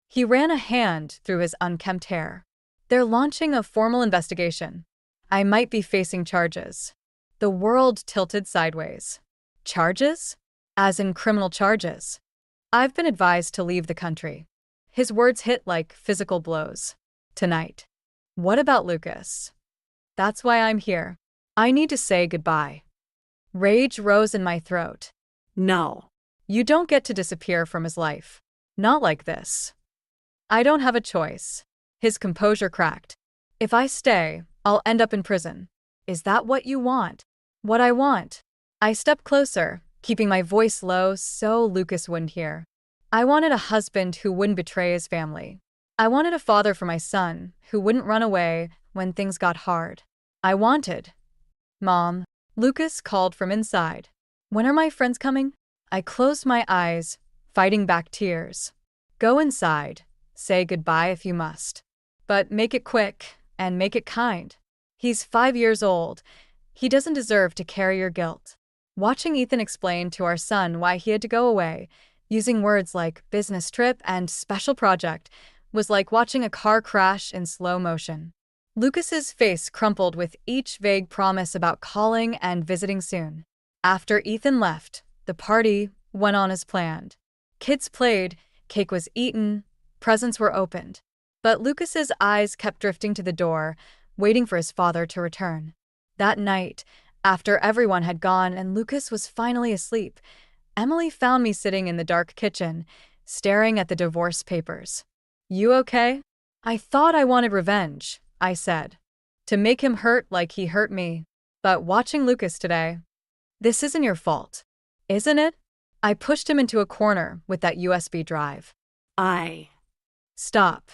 He ran a hand through his unkempt hair. They're launching a formal investigation. I might be facing charges. The world tilted sideways. Charges? As in criminal charges. I've been advised to leave the country. His words hit like physical blows. Tonight. What about Lucas? That's why I'm here. I need to say goodbye. Rage rose in my throat. No. You don't get to disappear from his life. Not like this. I don't have a choice. His composure cracked. If I stay, I'll end up in prison. Is that what you want? What I want? I stepped closer, keeping my voice low so Lucas wouldn't hear. I wanted a husband who wouldn't betray his family. I wanted a father for my son who wouldn't run away when things got hard. I wanted. Mom. Lucas called from inside. When are my friends coming? I closed my eyes, fighting back tears. Go inside. Say goodbye if you must. But make it quick. and make it kind. He's 5 years old. He doesn't deserve to carry your guilt. Watching Ethan explain to our son why he had to go away, using words like business trip and special project, was like watching a car crash in slow motion. Lucas's face crumpled with each vague promise about calling and visiting soon. After Ethan left, the party went on as planned. Kids played, cake was eaten, presents were opened. But Lucas's eyes kept drifting to the door, waiting for his father to return. That night, after everyone had gone and Lucas was finally asleep, Emily found me sitting in the dark kitchen, staring at the divorce papers. "You okay?" "I thought I wanted revenge," I said. "To make him hurt like he hurt me. But watching Lucas today, this isn't your fault, isn't it?" I pushed him into a corner with that USB drive. "Stop."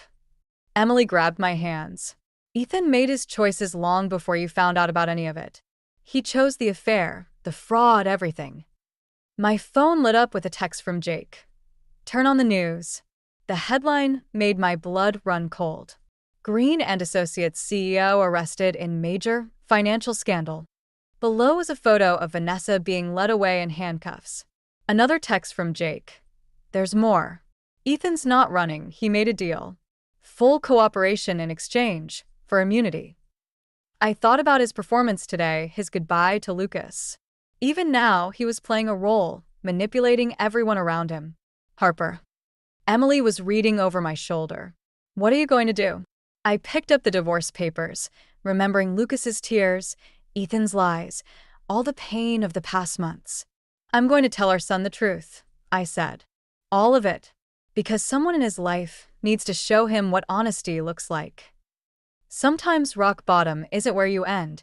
Emily grabbed my hands. "Ethan made his choices long before you found out about any of it. He chose the affair, the fraud, everything." My phone lit up with a text from Jake. "Turn on the news." The headline made my blood run cold. Green and Associates CEO arrested in major financial scandal. Below was a photo of Vanessa being led away in handcuffs. Another text from Jake. "There's more. Ethan's not running, he made a deal. Full cooperation in exchange for immunity." I thought about his performance today, his goodbye to Lucas. Even now, he was playing a role, manipulating everyone around him. "Harper." Emily was reading over my shoulder. "What are you going to do?" I picked up the divorce papers, remembering Lucas's tears, Ethan's lies, all the pain of the past months. "I'm going to tell our son the truth," I said. "All of it. Because someone in his life needs to show him what honesty looks like. Sometimes rock bottom isn't where you end,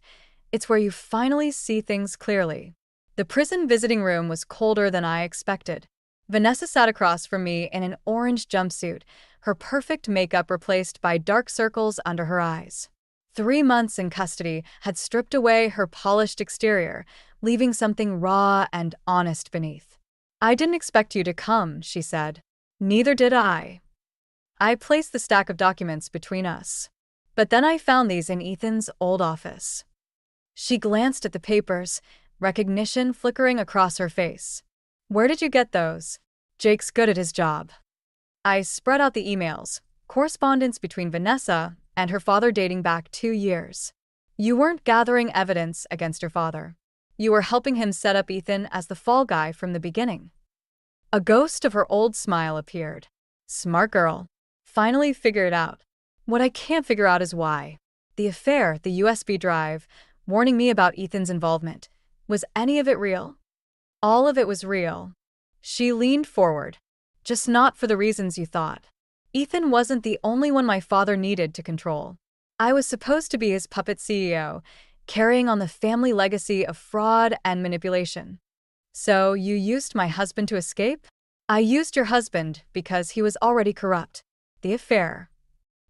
it's where you finally see things clearly." The prison visiting room was colder than I expected. Vanessa sat across from me in an orange jumpsuit, her perfect makeup replaced by dark circles under her eyes. 3 months in custody had stripped away her polished exterior, leaving something raw and honest beneath. "I didn't expect you to come," she said. "Neither did I." I placed the stack of documents between us. But then I found these in Ethan's old office. She glanced at the papers, recognition flickering across her face. "Where did you get those?" "Jake's good at his job." I spread out the emails, correspondence between Vanessa and her father dating back 2 years. "You weren't gathering evidence against your father. You were helping him set up Ethan as the fall guy from the beginning." A ghost of her old smile appeared. "Smart girl. Finally figured it out. What I can't figure out is why. The affair, the USB drive, warning me about Ethan's involvement. Was any of it real?" "All of it was real." She leaned forward. "Just not for the reasons you thought. Ethan wasn't the only one my father needed to control. I was supposed to be his puppet CEO, carrying on the family legacy of fraud and manipulation." "So you used my husband to escape?" "I used your husband because he was already corrupt. The affair."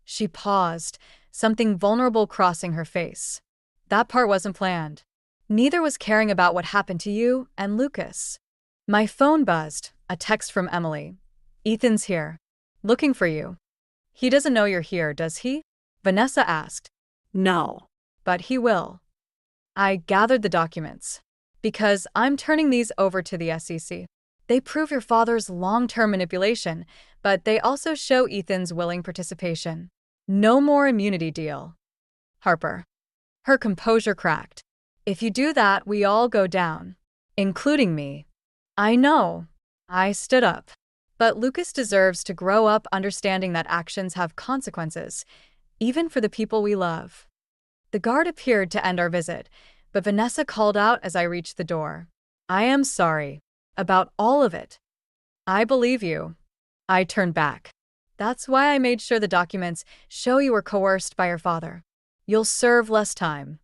She paused, something vulnerable crossing her face. "That part wasn't planned. Neither was caring about what happened to you and Lucas." My phone buzzed, a text from Emily. "Ethan's here. Looking for you." "He doesn't know you're here, does he?" Vanessa asked. "No." "But he will." I gathered the documents. "Because I'm turning these over to the SEC. They prove your father's long-term manipulation, but they also show Ethan's willing participation. No more immunity deal." "Harper." Her composure cracked. "If you do that, we all go down. Including me." "I know." I stood up. "But Lucas deserves to grow up understanding that actions have consequences, even for the people we love." The guard appeared to end our visit, but Vanessa called out as I reached the door. "I am sorry. About all of it." "I believe you." I turned back. "That's why I made sure the documents show you were coerced by your father. You'll serve less time."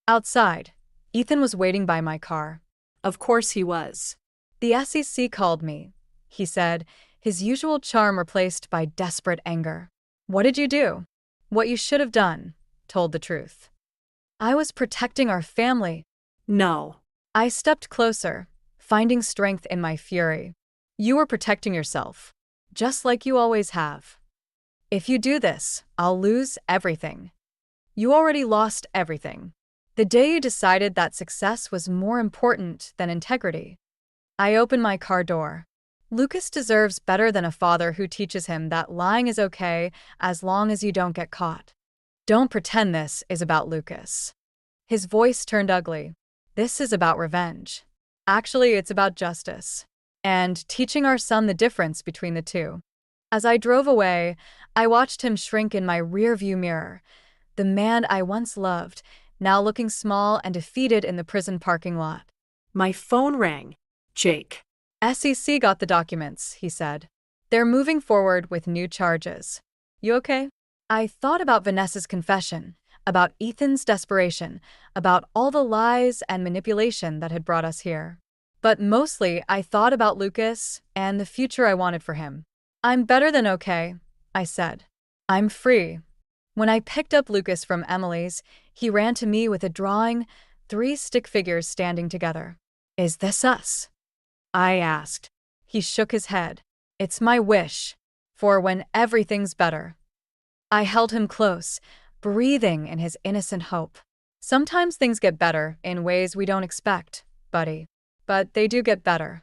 Outside, Ethan was waiting by my car. Of course he was. "The SEC called me," he said, his usual charm replaced by desperate anger. "What did you do?" "What you should have done," told the truth. "I was protecting our family." No. I stepped closer, finding strength in my fury. "You were protecting yourself, just like you always have. If you do this, I'll lose everything." You already lost everything. The day you decided that success was more important than integrity. I opened my car door. Lucas deserves better than a father who teaches him that lying is okay as long as you don't get caught. Don't pretend this is about Lucas. His voice turned ugly. This is about revenge. Actually, it's about justice. And teaching our son the difference between the two. As I drove away, I watched him shrink in my rearview mirror. The man I once loved, now looking small and defeated in the prison parking lot. My phone rang. Jake. SEC got the documents, he said. They're moving forward with new charges. You okay? I thought about Vanessa's confession, about Ethan's desperation, about all the lies and manipulation that had brought us here. But mostly, I thought about Lucas and the future I wanted for him. I'm better than okay, I said. I'm free. When I picked up Lucas from Emily's, he ran to me with a drawing, 3 stick figures standing together. Is this us? I asked. He shook his head. It's my wish, for when everything's better. I held him close, breathing in his innocent hope. Sometimes things get better in ways we don't expect, buddy. But they do get better.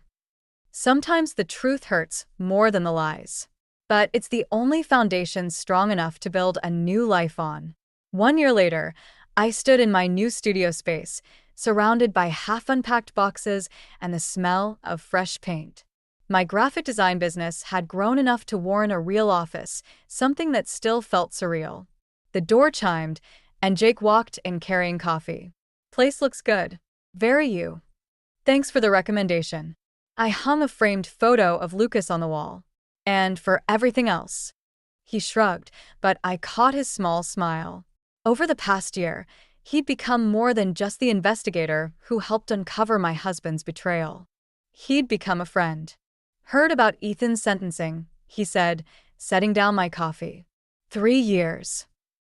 Sometimes the truth hurts more than the lies. But it's the only foundation strong enough to build a new life on. 1 year later, I stood in my new studio space, surrounded by half-unpacked boxes and the smell of fresh paint. My graphic design business had grown enough to warrant a real office, something that still felt surreal. The door chimed, and Jake walked in carrying coffee. Place looks good. Very you. Thanks for the recommendation. I hung a framed photo of Lucas on the wall. And for everything else. He shrugged, but I caught his small smile. Over the past year, he'd become more than just the investigator who helped uncover my husband's betrayal. He'd become a friend. Heard about Ethan's sentencing, he said, setting down my coffee. 3 years.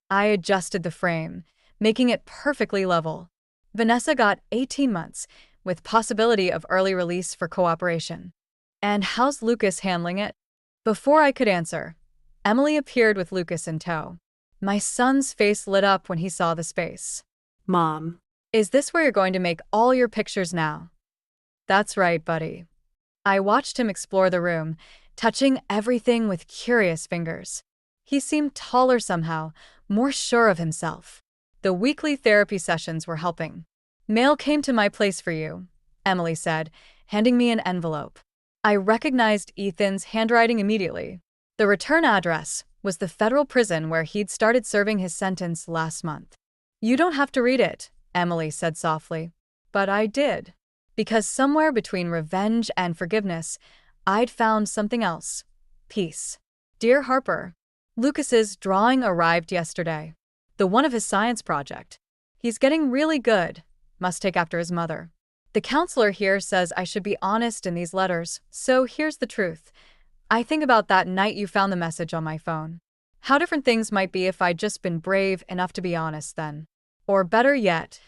I adjusted the frame, making it perfectly level. Vanessa got 18 months, with possibility of early release for cooperation. And how's Lucas handling it? Before I could answer, Emily appeared with Lucas in tow. My son's face lit up when he saw the space. Mom. Is this where you're going to make all your pictures now? That's right, buddy. I watched him explore the room, touching everything with curious fingers. He seemed taller somehow, more sure of himself. The weekly therapy sessions were helping. Mail came to my place for you, Emily said, handing me an envelope. I recognized Ethan's handwriting immediately. The return address was the federal prison where he'd started serving his sentence last month. You don't have to read it, Emily said softly. But I did. Because somewhere between revenge and forgiveness, I'd found something else. Peace. Dear Harper, Lucas's drawing arrived yesterday. The one of his science project. He's getting really good. Must take after his mother. The counselor here says I should be honest in these letters, so here's the truth. I think about that night you found the message on my phone. How different things might be if I'd just been brave enough to be honest then. Or better yet,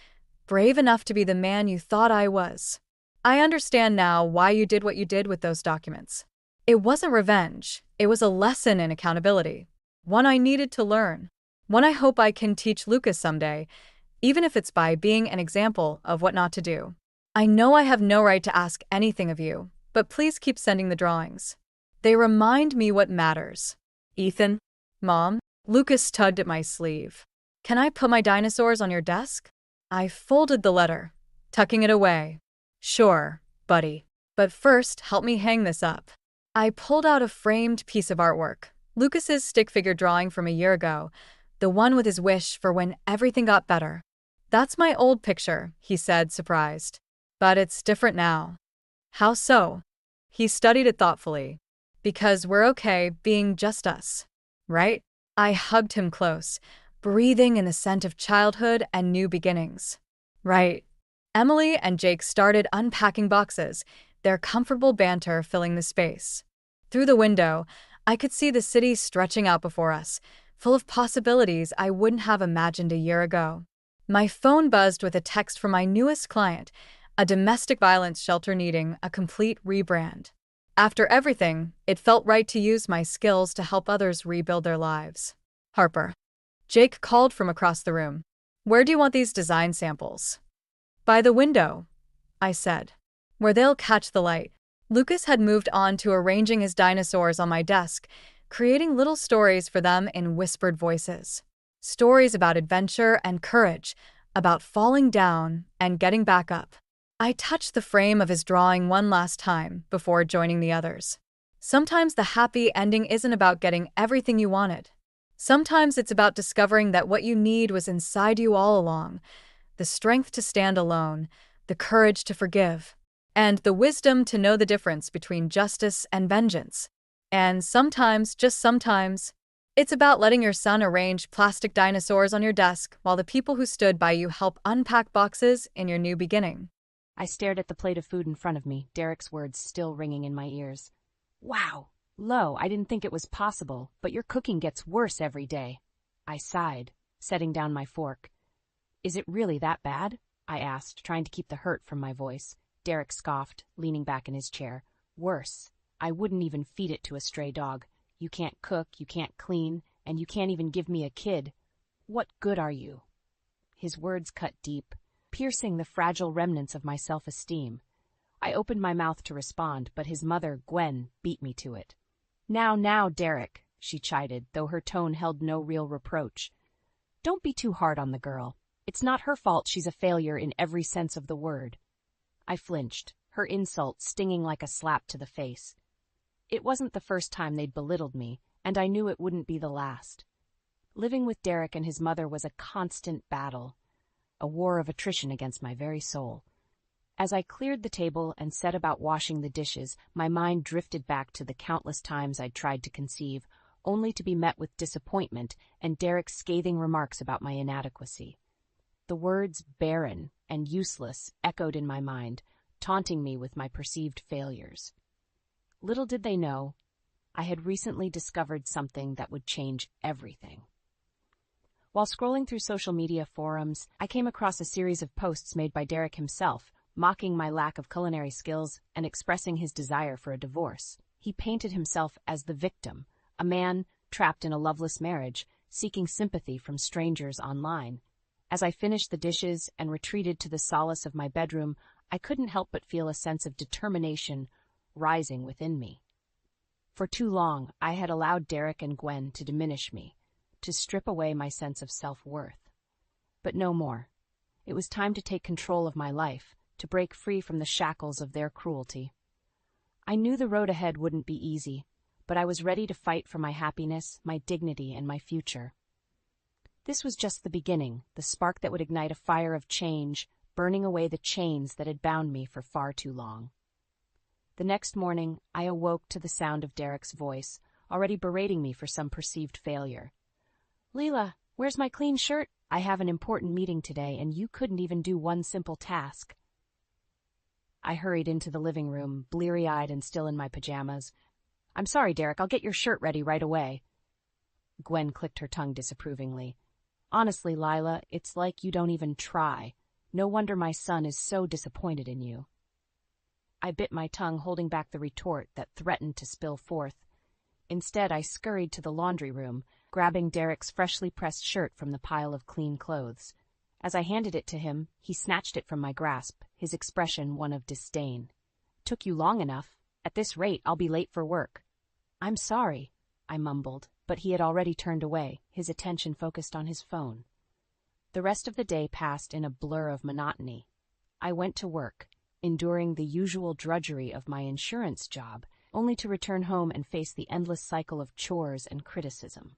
brave enough to be the man you thought I was. I understand now why you did what you did with those documents. It wasn't revenge. It was a lesson in accountability. One I needed to learn. One I hope I can teach Lucas someday, even if it's by being an example of what not to do. I know I have no right to ask anything of you, but please keep sending the drawings. They remind me what matters. Ethan? Mom? Lucas tugged at my sleeve. Can I put my dinosaurs on your desk? I folded the letter, tucking it away. Sure, buddy. But first, help me hang this up. I pulled out a framed piece of artwork, Lucas's stick figure drawing from a year ago, the one with his wish for when everything got better. That's my old picture, he said, surprised. But it's different now. How so? He studied it thoughtfully. Because we're okay being just us, right? I hugged him close, breathing in the scent of childhood and new beginnings. Right. Emily and Jake started unpacking boxes, their comfortable banter filling the space. Through the window, I could see the city stretching out before us, full of possibilities I wouldn't have imagined a year ago. My phone buzzed with a text from my newest client, a domestic violence shelter needing a complete rebrand. After everything, it felt right to use my skills to help others rebuild their lives. Harper. Jake called from across the room. Where do you want these design samples? By the window, I said, where they'll catch the light. Lucas had moved on to arranging his dinosaurs on my desk, creating little stories for them in whispered voices. Stories about adventure and courage, about falling down and getting back up. I touched the frame of his drawing one last time before joining the others. Sometimes the happy ending isn't about getting everything you wanted. Sometimes it's about discovering that what you need was inside you all along. The strength to stand alone, the courage to forgive, and the wisdom to know the difference between justice and vengeance. And sometimes, just sometimes, it's about letting your son arrange plastic dinosaurs on your desk while the people who stood by you help unpack boxes in your new beginning. I stared at the plate of food in front of me, Derek's words still ringing in my ears. Wow, Lo, I didn't think it was possible, but your cooking gets worse every day. I sighed, setting down my fork. Is it really that bad? I asked, trying to keep the hurt from my voice. Derek scoffed, leaning back in his chair. Worse. I wouldn't even feed it to a stray dog. You can't cook, you can't clean, and you can't even give me a kid. What good are you? His words cut deep, piercing the fragile remnants of my self-esteem. I opened my mouth to respond, but his mother, Gwen, beat me to it. Now, Derek, she chided, though her tone held no real reproach. Don't be too hard on the girl. It's not her fault she's a failure in every sense of the word. I flinched, her insult stinging like a slap to the face. It wasn't the first time they'd belittled me, and I knew it wouldn't be the last. Living with Derek and his mother was a constant battle, a war of attrition against my very soul. As I cleared the table and set about washing the dishes, my mind drifted back to the countless times I'd tried to conceive, only to be met with disappointment and Derek's scathing remarks about my inadequacy. The words barren and useless echoed in my mind, taunting me with my perceived failures. Little did they know, I had recently discovered something that would change everything. While scrolling through social media forums, I came across a series of posts made by Derek himself, mocking my lack of culinary skills and expressing his desire for a divorce. He painted himself as the victim, a man trapped in a loveless marriage, seeking sympathy from strangers online. As I finished the dishes and retreated to the solace of my bedroom, I couldn't help but feel a sense of determination rising within me. For too long, I had allowed Derek and Gwen to diminish me, to strip away my sense of self-worth. But no more. It was time to take control of my life, to break free from the shackles of their cruelty. I knew the road ahead wouldn't be easy, but I was ready to fight for my happiness, my dignity, and my future. This was just the beginning, the spark that would ignite a fire of change, burning away the chains that had bound me for far too long. The next morning, I awoke to the sound of Derek's voice, already berating me for some perceived failure. Leela, where's my clean shirt? I have an important meeting today, and you couldn't even do one simple task. I hurried into the living room, bleary-eyed and still in my pajamas. I'm sorry, Derek, I'll get your shirt ready right away. Gwen clicked her tongue disapprovingly. Honestly, Lila, it's like you don't even try. No wonder my son is so disappointed in you. I bit my tongue, holding back the retort that threatened to spill forth. Instead, I scurried to the laundry room, grabbing Derek's freshly pressed shirt from the pile of clean clothes. As I handed it to him, he snatched it from my grasp, his expression one of disdain. Took you long enough. At this rate, I'll be late for work. I'm sorry, I mumbled, but he had already turned away, his attention focused on his phone. The rest of the day passed in a blur of monotony. I went to work, enduring the usual drudgery of my insurance job, only to return home and face the endless cycle of chores and criticism.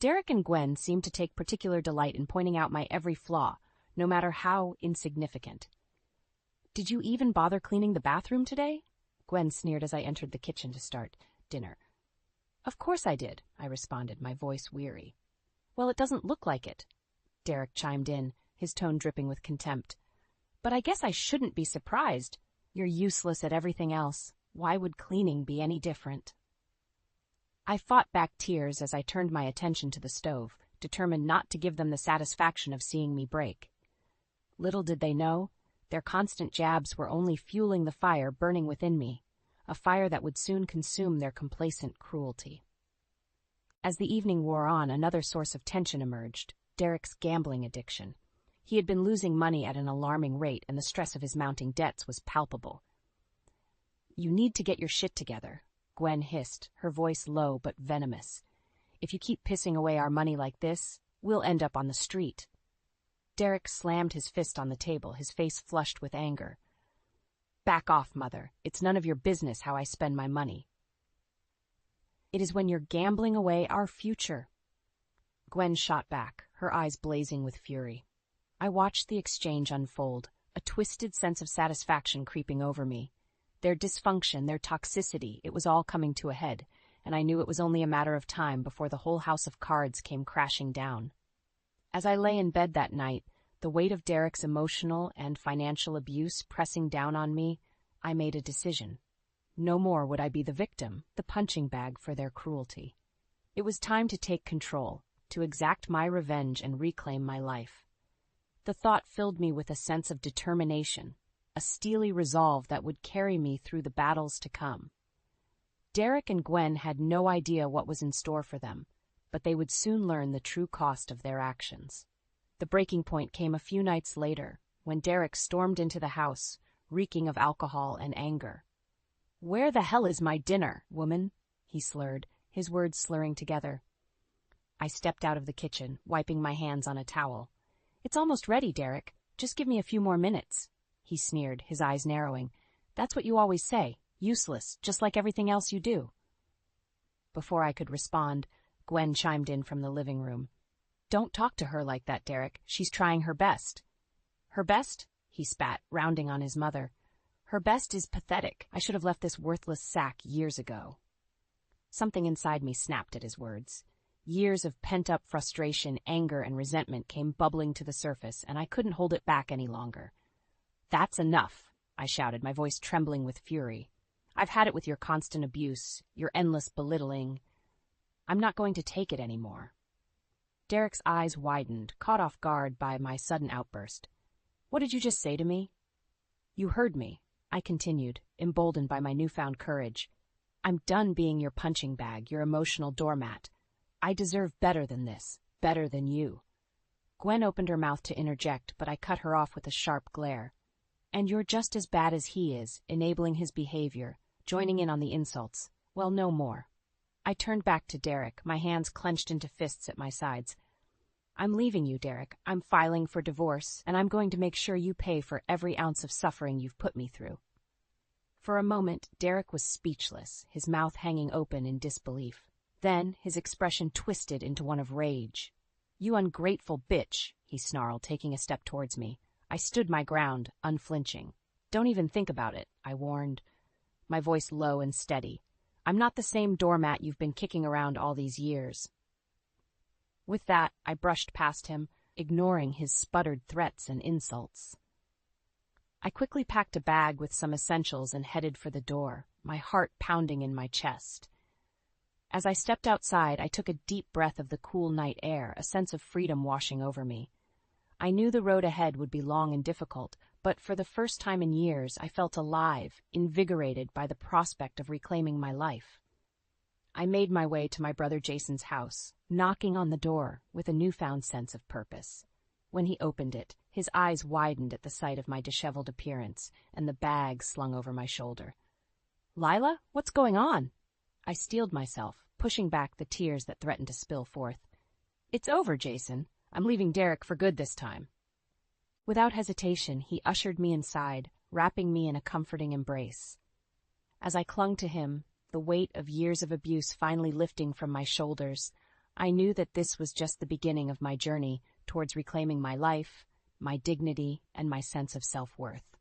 Derek and Gwen seemed to take particular delight in pointing out my every flaw, no matter how insignificant. Did you even bother cleaning the bathroom today? Gwen sneered as I entered the kitchen to start dinner. Of course I did, I responded, my voice weary. Well, it doesn't look like it, Derek chimed in, his tone dripping with contempt. But I guess I shouldn't be surprised. You're useless at everything else. Why would cleaning be any different? I fought back tears as I turned my attention to the stove, determined not to give them the satisfaction of seeing me break. Little did they know, their constant jabs were only fueling the fire burning within me, a fire that would soon consume their complacent cruelty. As the evening wore on, another source of tension emerged: Derek's gambling addiction. He had been losing money at an alarming rate, and the stress of his mounting debts was palpable. "You need to get your shit together," Gwen hissed, her voice low but venomous. "If you keep pissing away our money like this, we'll end up on the street." Derek slammed his fist on the table, his face flushed with anger. "Back off, Mother. It's none of your business how I spend my money." "It is when you're gambling away our future." Gwen shot back, her eyes blazing with fury. I watched the exchange unfold, a twisted sense of satisfaction creeping over me. Their dysfunction, their toxicity, it was all coming to a head, and I knew it was only a matter of time before the whole house of cards came crashing down. As I lay in bed that night, the weight of Derek's emotional and financial abuse pressing down on me, I made a decision. No more would I be the victim, the punching bag for their cruelty. It was time to take control, to exact my revenge and reclaim my life. The thought filled me with a sense of determination, a steely resolve that would carry me through the battles to come. Derek and Gwen had no idea what was in store for them, but they would soon learn the true cost of their actions. The breaking point came a few nights later, when Derek stormed into the house, reeking of alcohol and anger. "Where the hell is my dinner, woman?" he slurred, his words slurring together. I stepped out of the kitchen, wiping my hands on a towel. "It's almost ready, Derek. Just give me a few more minutes," he sneered, his eyes narrowing. "That's what you always say. Useless, just like everything else you do." Before I could respond, Gwen chimed in from the living room. "Don't talk to her like that, Derek. She's trying her best." "Her best?" he spat, rounding on his mother. "Her best is pathetic. I should have left this worthless sack years ago." Something inside me snapped at his words. Years of pent-up frustration, anger, and resentment came bubbling to the surface, and I couldn't hold it back any longer. "That's enough," I shouted, my voice trembling with fury. "I've had it with your constant abuse, your endless belittling. I'm not going to take it anymore." Derek's eyes widened, caught off guard by my sudden outburst. "What did you just say to me?" "You heard me," I continued, emboldened by my newfound courage. "I'm done being your punching bag, your emotional doormat. I deserve better than this, better than you." Gwen opened her mouth to interject, but I cut her off with a sharp glare. "And you're just as bad as he is, enabling his behavior, joining in on the insults. Well, no more." I turned back to Derek, my hands clenched into fists at my sides. "I'm leaving you, Derek. I'm filing for divorce, and I'm going to make sure you pay for every ounce of suffering you've put me through." For a moment, Derek was speechless, his mouth hanging open in disbelief. Then his expression twisted into one of rage. "You ungrateful bitch," he snarled, taking a step towards me. I stood my ground, unflinching. "Don't even think about it," I warned, my voice low and steady. "I'm not the same doormat you've been kicking around all these years." With that, I brushed past him, ignoring his sputtered threats and insults. I quickly packed a bag with some essentials and headed for the door, my heart pounding in my chest. As I stepped outside, I took a deep breath of the cool night air, a sense of freedom washing over me. I knew the road ahead would be long and difficult, but for the first time in years, I felt alive, invigorated by the prospect of reclaiming my life. I made my way to my brother Jason's house, knocking on the door with a newfound sense of purpose. When he opened it, his eyes widened at the sight of my disheveled appearance and the bag slung over my shoulder. "Lila, what's going on?" I steeled myself, pushing back the tears that threatened to spill forth. "It's over, Jason. I'm leaving Derek for good this time." Without hesitation, he ushered me inside, wrapping me in a comforting embrace. As I clung to him, the weight of years of abuse finally lifting from my shoulders, I knew that this was just the beginning of my journey towards reclaiming my life, my dignity, and my sense of self-worth.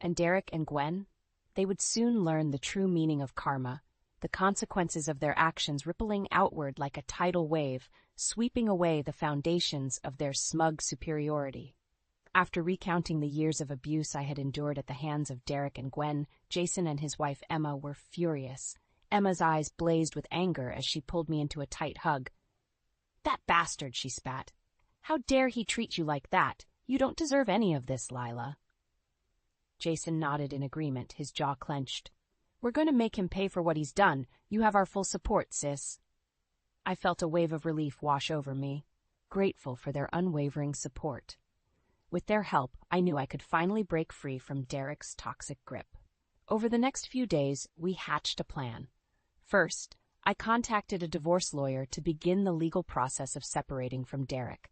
And Derek and Gwen? They would soon learn the true meaning of karma, the consequences of their actions rippling outward like a tidal wave, sweeping away the foundations of their smug superiority. After recounting the years of abuse I had endured at the hands of Derek and Gwen, Jason and his wife Emma were furious. Emma's eyes blazed with anger as she pulled me into a tight hug. "That bastard," she spat. "How dare he treat you like that? You don't deserve any of this, Lila." Jason nodded in agreement, his jaw clenched. "We're going to make him pay for what he's done. You have our full support, sis." I felt a wave of relief wash over me, grateful for their unwavering support. With their help, I knew I could finally break free from Derek's toxic grip. Over the next few days, we hatched a plan. First, I contacted a divorce lawyer to begin the legal process of separating from Derek.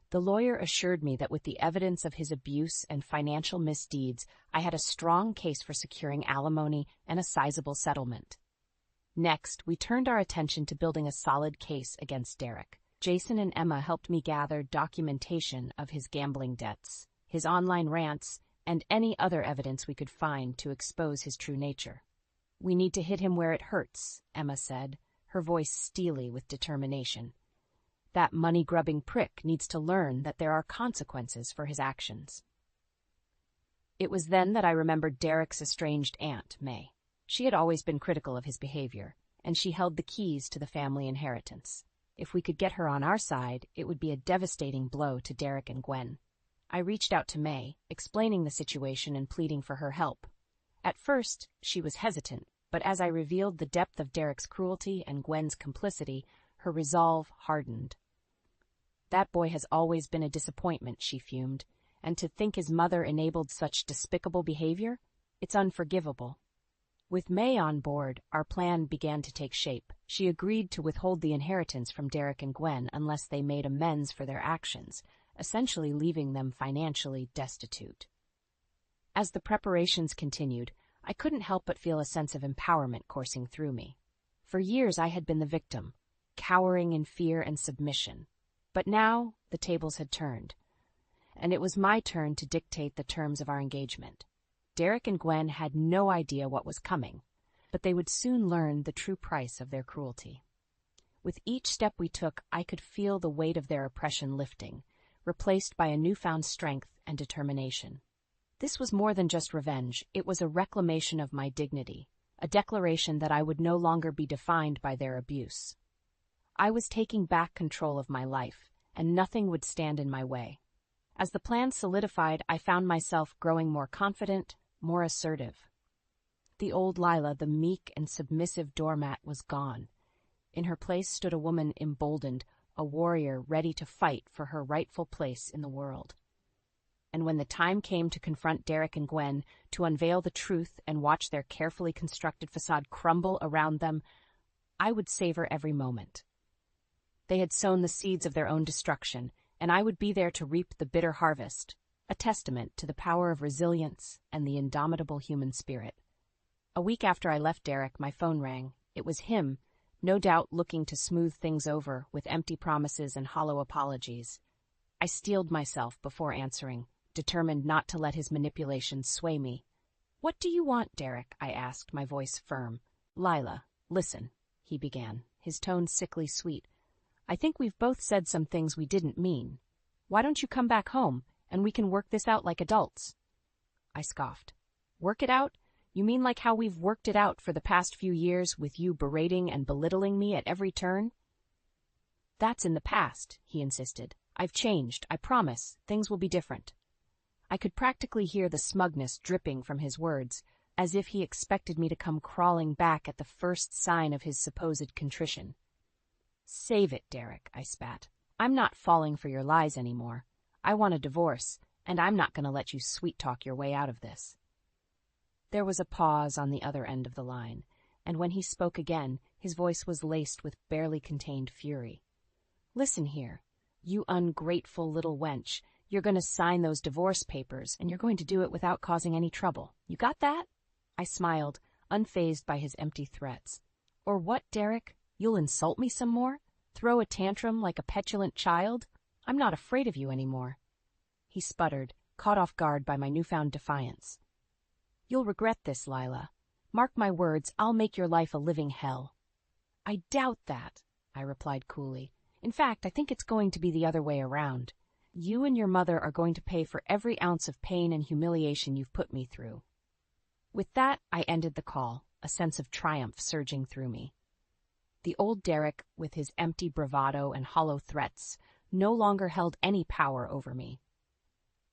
The lawyer assured me that with the evidence of his abuse and financial misdeeds, I had a strong case for securing alimony and a sizable settlement. Next, we turned our attention to building a solid case against Derek. Jason and Emma helped me gather documentation of his gambling debts, his online rants, and any other evidence we could find to expose his true nature. "We need to hit him where it hurts," Emma said, her voice steely with determination. "That money-grubbing prick needs to learn that there are consequences for his actions." It was then that I remembered Derek's estranged aunt, May. She had always been critical of his behavior, and she held the keys to the family inheritance. If we could get her on our side, it would be a devastating blow to Derek and Gwen. I reached out to May, explaining the situation and pleading for her help. At first, she was hesitant, but as I revealed the depth of Derek's cruelty and Gwen's complicity, her resolve hardened. "That boy has always been a disappointment," she fumed, "and to think his mother enabled such despicable behavior? It's unforgivable." With May on board, our plan began to take shape. She agreed to withhold the inheritance from Derek and Gwen unless they made amends for their actions, essentially leaving them financially destitute. As the preparations continued, I couldn't help but feel a sense of empowerment coursing through me. For years I had been the victim, cowering in fear and submission. But now the tables had turned, and it was my turn to dictate the terms of our engagement. Derek and Gwen had no idea what was coming, but they would soon learn the true price of their cruelty. With each step we took, I could feel the weight of their oppression lifting, replaced by a newfound strength and determination. This was more than just revenge, it was a reclamation of my dignity, a declaration that I would no longer be defined by their abuse. I was taking back control of my life, and nothing would stand in my way. As the plan solidified, I found myself growing more confident, more assertive. The old Lila, the meek and submissive doormat, was gone. In her place stood a woman emboldened, a warrior ready to fight for her rightful place in the world. And when the time came to confront Derek and Gwen, to unveil the truth and watch their carefully constructed facade crumble around them, I would savor every moment. They had sown the seeds of their own destruction, and I would be there to reap the bitter harvest, a testament to the power of resilience and the indomitable human spirit. A week after I left Derek, my phone rang. It was him, no doubt looking to smooth things over with empty promises and hollow apologies. I steeled myself before answering, determined not to let his manipulations sway me. "What do you want, Derek?" I asked, my voice firm. "Lila, listen," he began, his tone sickly sweet. "I think we've both said some things we didn't mean. Why don't you come back home, and we can work this out like adults?" I scoffed. "Work it out? You mean like how we've worked it out for the past few years, with you berating and belittling me at every turn?" "That's in the past," he insisted. "I've changed, I promise. Things will be different." I could practically hear the smugness dripping from his words, as if he expected me to come crawling back at the first sign of his supposed contrition. "Save it, Derek," I spat. "I'm not falling for your lies anymore. I want a divorce, and I'm not going to let you sweet-talk your way out of this." There was a pause on the other end of the line, and when he spoke again, his voice was laced with barely contained fury. "Listen here, you ungrateful little wench. You're going to sign those divorce papers, and you're going to do it without causing any trouble. You got that?" I smiled, unfazed by his empty threats. "Or what, Derek? You'll insult me some more? Throw a tantrum like a petulant child? I'm not afraid of you anymore." He sputtered, caught off guard by my newfound defiance. "You'll regret this, Lila. Mark my words, I'll make your life a living hell." "I doubt that," I replied coolly. "In fact, I think it's going to be the other way around. You and your mother are going to pay for every ounce of pain and humiliation you've put me through." With that, I ended the call, a sense of triumph surging through me. The old Derek, with his empty bravado and hollow threats, no longer held any power over me.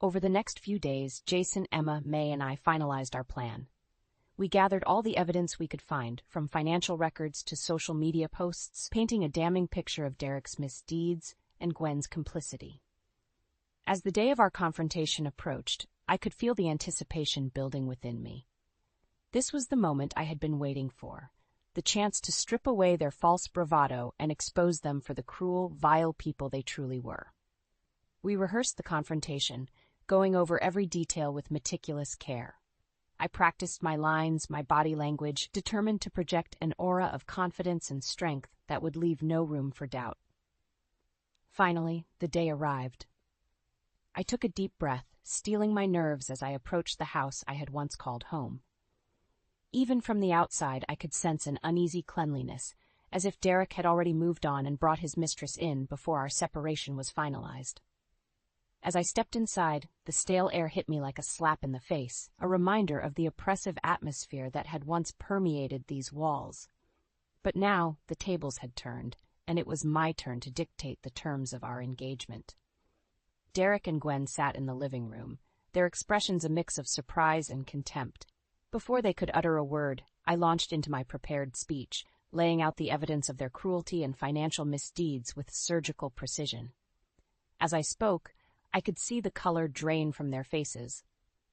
Over the next few days, Jason, Emma, May, and I finalized our plan. We gathered all the evidence we could find, from financial records to social media posts, painting a damning picture of Derek's misdeeds and Gwen's complicity. As the day of our confrontation approached, I could feel the anticipation building within me. This was the moment I had been waiting for, the chance to strip away their false bravado and expose them for the cruel, vile people they truly were. We rehearsed the confrontation, going over every detail with meticulous care. I practiced my lines, my body language, determined to project an aura of confidence and strength that would leave no room for doubt. Finally, the day arrived. I took a deep breath, steeling my nerves as I approached the house I had once called home. Even from the outside, I could sense an uneasy cleanliness, as if Derek had already moved on and brought his mistress in before our separation was finalized. As I stepped inside, the stale air hit me like a slap in the face, a reminder of the oppressive atmosphere that had once permeated these walls. But now the tables had turned, and it was my turn to dictate the terms of our engagement. Derek and Gwen sat in the living room, their expressions a mix of surprise and contempt. Before they could utter a word, I launched into my prepared speech, laying out the evidence of their cruelty and financial misdeeds with surgical precision. As I spoke, I could see the color drain from their faces,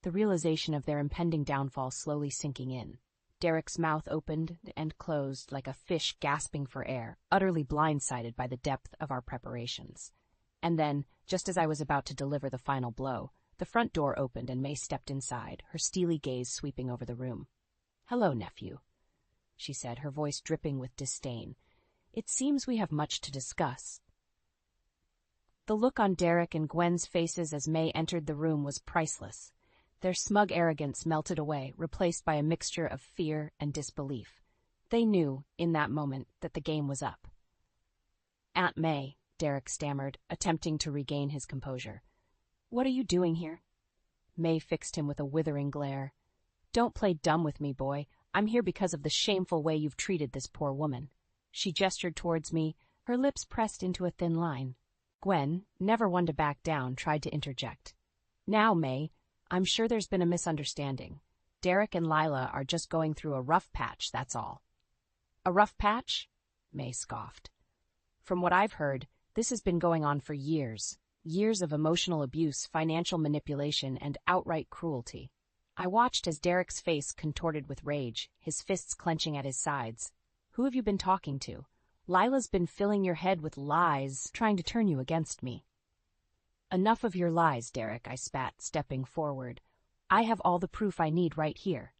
the realization of their impending downfall slowly sinking in. Derek's mouth opened and closed like a fish gasping for air, utterly blindsided by the depth of our preparations. And then, just as I was about to deliver the final blow, the front door opened and May stepped inside, her steely gaze sweeping over the room. "Hello, nephew," she said, her voice dripping with disdain. "It seems we have much to discuss." The look on Derek and Gwen's faces as May entered the room was priceless. Their smug arrogance melted away, replaced by a mixture of fear and disbelief. They knew, in that moment, that the game was up. "Aunt May," Derek stammered, attempting to regain his composure. "What are you doing here?" May fixed him with a withering glare. "Don't play dumb with me, boy. I'm here because of the shameful way you've treated this poor woman." She gestured towards me, her lips pressed into a thin line. Gwen, never one to back down, tried to interject. "Now, May, I'm sure there's been a misunderstanding. Derek and Lila are just going through a rough patch, that's all." "A rough patch?" May scoffed. "From what I've heard, this has been going on for years. Years of emotional abuse, financial manipulation, and outright cruelty." I watched as Derek's face contorted with rage, his fists clenching at his sides. "Who have you been talking to? Lila's been filling your head with lies, trying to turn you against me." "Enough of your lies, Derek," I spat, stepping forward. "I have all the proof I need right here."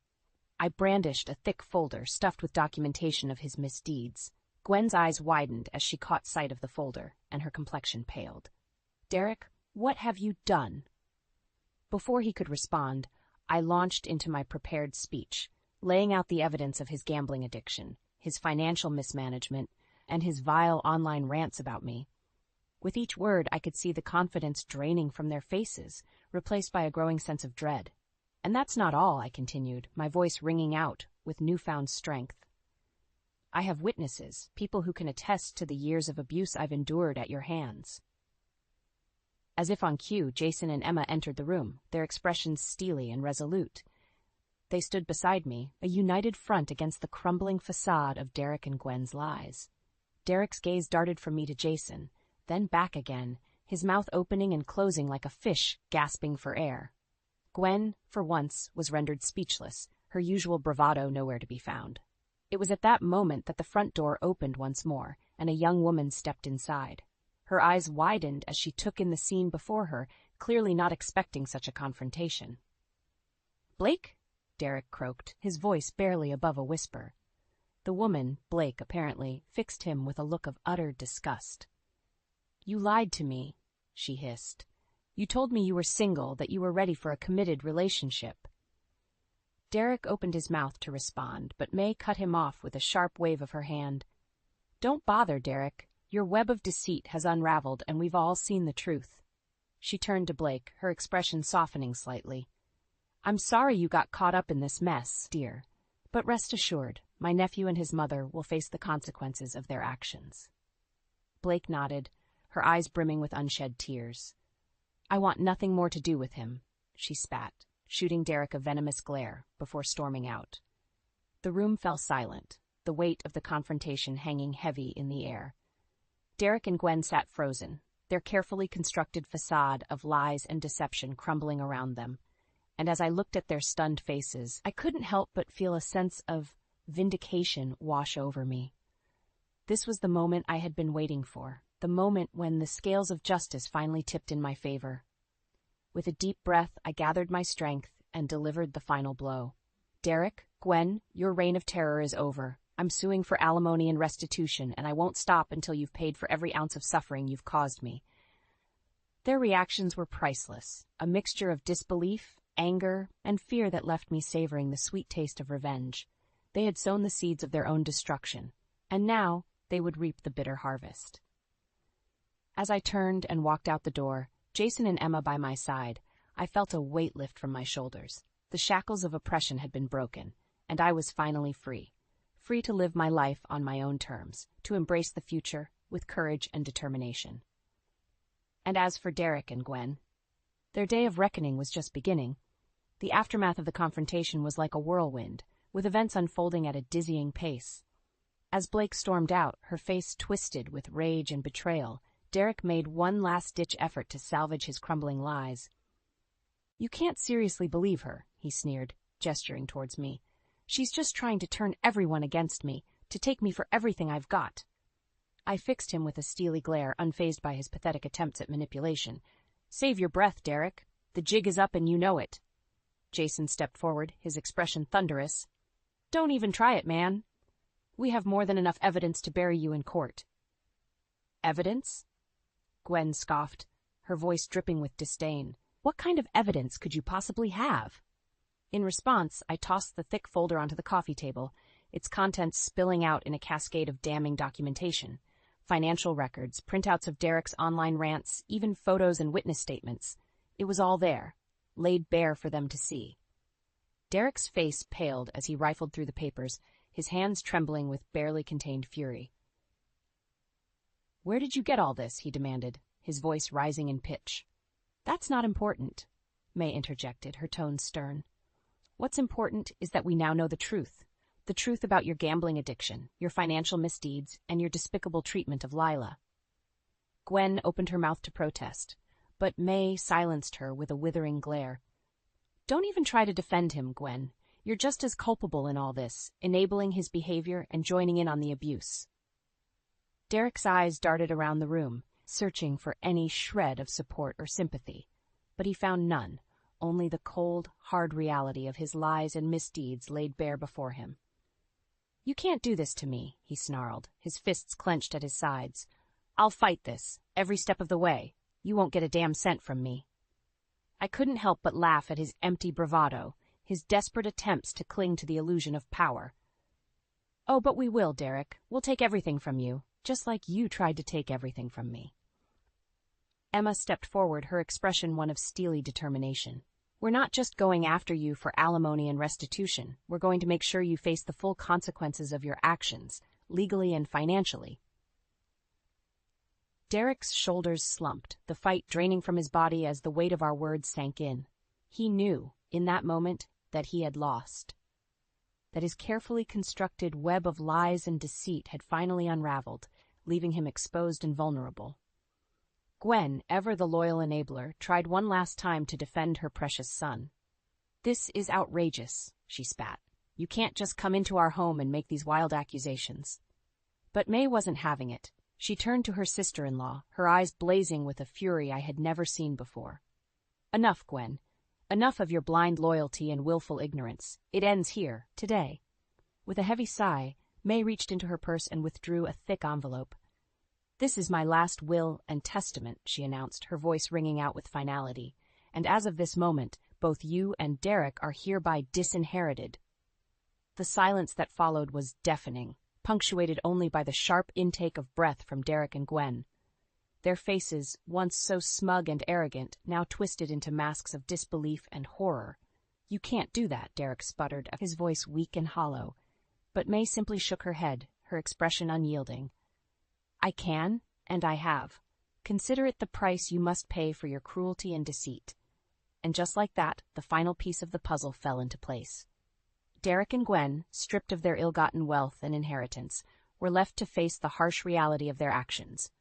I brandished a thick folder stuffed with documentation of his misdeeds. Gwen's eyes widened as she caught sight of the folder, and her complexion paled. "Derek, what have you done?" Before he could respond, I launched into my prepared speech, laying out the evidence of his gambling addiction, his financial mismanagement, and his vile online rants about me. With each word, I could see the confidence draining from their faces, replaced by a growing sense of dread. "And that's not all," I continued, my voice ringing out with newfound strength. "I have witnesses, people who can attest to the years of abuse I've endured at your hands." As if on cue, Jason and Emma entered the room, their expressions steely and resolute. They stood beside me, a united front against the crumbling facade of Derek and Gwen's lies. Derek's gaze darted from me to Jason, then back again, his mouth opening and closing like a fish gasping for air. Gwen, for once, was rendered speechless, her usual bravado nowhere to be found. It was at that moment that the front door opened once more, and a young woman stepped inside. Her eyes widened as she took in the scene before her, clearly not expecting such a confrontation. "Blake?" Derek croaked, his voice barely above a whisper. The woman, Blake apparently, fixed him with a look of utter disgust. "You lied to me," she hissed. "You told me you were single, that you were ready for a committed relationship." Derek opened his mouth to respond, but May cut him off with a sharp wave of her hand. "Don't bother, Derek. Your web of deceit has unraveled, and we've all seen the truth." She turned to Blake, her expression softening slightly. "I'm sorry you got caught up in this mess, dear, but rest assured, my nephew and his mother will face the consequences of their actions." Blake nodded, her eyes brimming with unshed tears. "I want nothing more to do with him," she spat, shooting Derek a venomous glare before storming out. The room fell silent, the weight of the confrontation hanging heavy in the air. Derek and Gwen sat frozen, their carefully constructed facade of lies and deception crumbling around them. And as I looked at their stunned faces, I couldn't help but feel a sense of vindication wash over me. This was the moment I had been waiting for, the moment when the scales of justice finally tipped in my favor. With a deep breath, I gathered my strength and delivered the final blow. Derek, Gwen, your reign of terror is over. I'm suing for alimony and restitution, and I won't stop until you've paid for every ounce of suffering you've caused me. Their reactions were priceless, a mixture of disbelief, anger, and fear that left me savoring the sweet taste of revenge. They had sown the seeds of their own destruction, and now they would reap the bitter harvest. As I turned and walked out the door, Jason and Emma by my side, I felt a weight lift from my shoulders. The shackles of oppression had been broken, and I was finally free. Free to live my life on my own terms, to embrace the future with courage and determination. And as for Derek and Gwen, their day of reckoning was just beginning. The aftermath of the confrontation was like a whirlwind, with events unfolding at a dizzying pace. As Blake stormed out, her face twisted with rage and betrayal, Derek made one last-ditch effort to salvage his crumbling lies. "You can't seriously believe her," he sneered, gesturing towards me. "She's just trying to turn everyone against me, to take me for everything I've got." I fixed him with a steely glare, unfazed by his pathetic attempts at manipulation. "Save your breath, Derek. The jig is up and you know it." Jason stepped forward, his expression thunderous. "Don't even try it, man. We have more than enough evidence to bury you in court." "Evidence?" Gwen scoffed, her voice dripping with disdain. "What kind of evidence could you possibly have?" In response, I tossed the thick folder onto the coffee table, its contents spilling out in a cascade of damning documentation. Financial records, printouts of Derek's online rants, even photos and witness statements. It was all there, laid bare for them to see. Derek's face paled as he rifled through the papers, his hands trembling with barely contained fury. "Where did you get all this?" he demanded, his voice rising in pitch. "That's not important," May interjected, her tone stern. "What's important is that we now know the truth about your gambling addiction, your financial misdeeds, and your despicable treatment of Lila." Gwen opened her mouth to protest, but May silenced her with a withering glare. "Don't even try to defend him, Gwen. You're just as culpable in all this, enabling his behavior and joining in on the abuse." Derek's eyes darted around the room, searching for any shred of support or sympathy, but he found none, only the cold, hard reality of his lies and misdeeds laid bare before him. "You can't do this to me," he snarled, his fists clenched at his sides. "I'll fight this, every step of the way. You won't get a damn cent from me." I couldn't help but laugh at his empty bravado, his desperate attempts to cling to the illusion of power. "Oh, but we will, Derek. We'll take everything from you, just like you tried to take everything from me." Emma stepped forward, her expression one of steely determination. "We're not just going after you for alimony and restitution. We're going to make sure you face the full consequences of your actions, legally and financially." Derek's shoulders slumped, the fight draining from his body as the weight of our words sank in. He knew, in that moment, that he had lost. That his carefully constructed web of lies and deceit had finally unraveled, leaving him exposed and vulnerable. Gwen, ever the loyal enabler, tried one last time to defend her precious son. "This is outrageous," she spat. "You can't just come into our home and make these wild accusations." But May wasn't having it. She turned to her sister-in-law, her eyes blazing with a fury I had never seen before. "Enough, Gwen. Enough of your blind loyalty and willful ignorance. It ends here, today." With a heavy sigh, May reached into her purse and withdrew a thick envelope. "This is my last will and testament," she announced, her voice ringing out with finality. "And as of this moment, both you and Derek are hereby disinherited." The silence that followed was deafening, punctuated only by the sharp intake of breath from Derek and Gwen. Their faces, once so smug and arrogant, now twisted into masks of disbelief and horror. "You can't do that," Derek sputtered, his voice weak and hollow. But May simply shook her head, her expression unyielding. "I can, and I have. Consider it the price you must pay for your cruelty and deceit." And just like that, the final piece of the puzzle fell into place. Derek and Gwen, stripped of their ill-gotten wealth and inheritance, were left to face the harsh reality of their actions.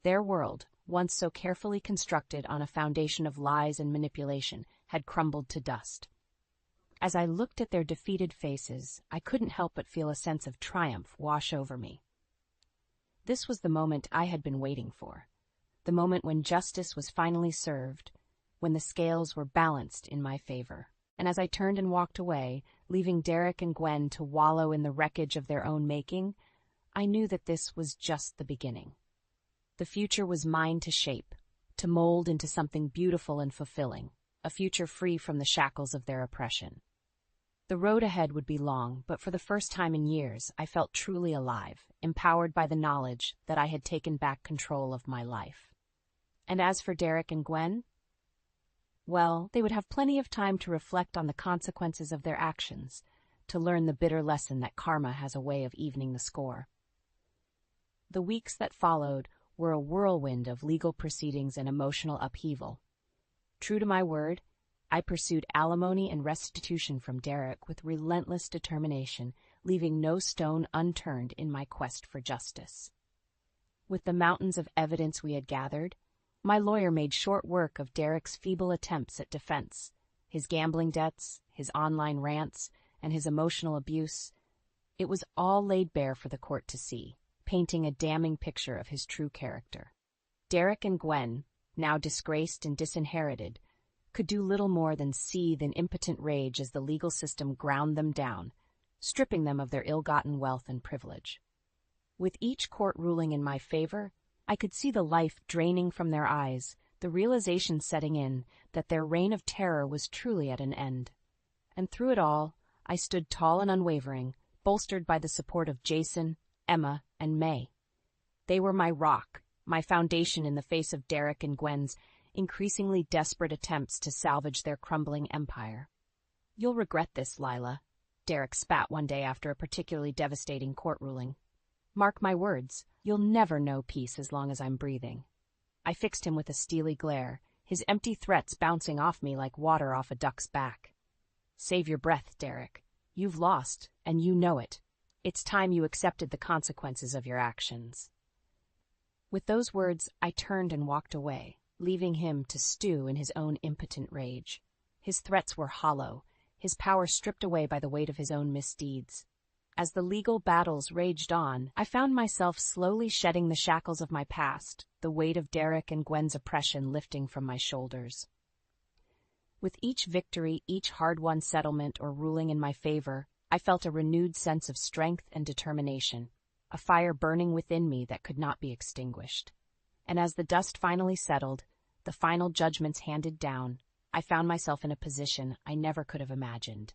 Their world, once so carefully constructed on a foundation of lies and manipulation, had crumbled to dust. As I looked at their defeated faces, I couldn't help but feel a sense of triumph wash over me. This was the moment I had been waiting for, the moment when justice was finally served, when the scales were balanced in my favor. And as I turned and walked away, leaving Derek and Gwen to wallow in the wreckage of their own making, I knew that this was just the beginning. The future was mine to shape, to mold into something beautiful and fulfilling, a future free from the shackles of their oppression. The road ahead would be long, but for the first time in years, I felt truly alive, empowered by the knowledge that I had taken back control of my life. And as for Derek and Gwen, well, they would have plenty of time to reflect on the consequences of their actions, to learn the bitter lesson that karma has a way of evening the score. The weeks that followed were a whirlwind of legal proceedings and emotional upheaval. True to my word, I pursued alimony and restitution from Derek with relentless determination, leaving no stone unturned in my quest for justice. With the mountains of evidence we had gathered, my lawyer made short work of Derek's feeble attempts at defense, his gambling debts, his online rants, and his emotional abuse. It was all laid bare for the court to see, painting a damning picture of his true character. Derek and Gwen, now disgraced and disinherited, could do little more than seethe in impotent rage as the legal system ground them down, stripping them of their ill-gotten wealth and privilege. With each court ruling in my favor, I could see the life draining from their eyes, the realization setting in that their reign of terror was truly at an end. And through it all, I stood tall and unwavering, bolstered by the support of Jason, Emma, and May. They were my rock, my foundation in the face of Derek and Gwen's increasingly desperate attempts to salvage their crumbling empire. "You'll regret this, Lila," Derek spat one day after a particularly devastating court ruling. "Mark my words, you'll never know peace as long as I'm breathing." I fixed him with a steely glare, his empty threats bouncing off me like water off a duck's back. "Save your breath, Derek. You've lost, and you know it. It's time you accepted the consequences of your actions." With those words, I turned and walked away, leaving him to stew in his own impotent rage. His threats were hollow, his power stripped away by the weight of his own misdeeds. As the legal battles raged on, I found myself slowly shedding the shackles of my past, the weight of Derek and Gwen's oppression lifting from my shoulders. With each victory, each hard-won settlement or ruling in my favor, I felt a renewed sense of strength and determination, a fire burning within me that could not be extinguished. And as the dust finally settled, the final judgments handed down, I found myself in a position I never could have imagined.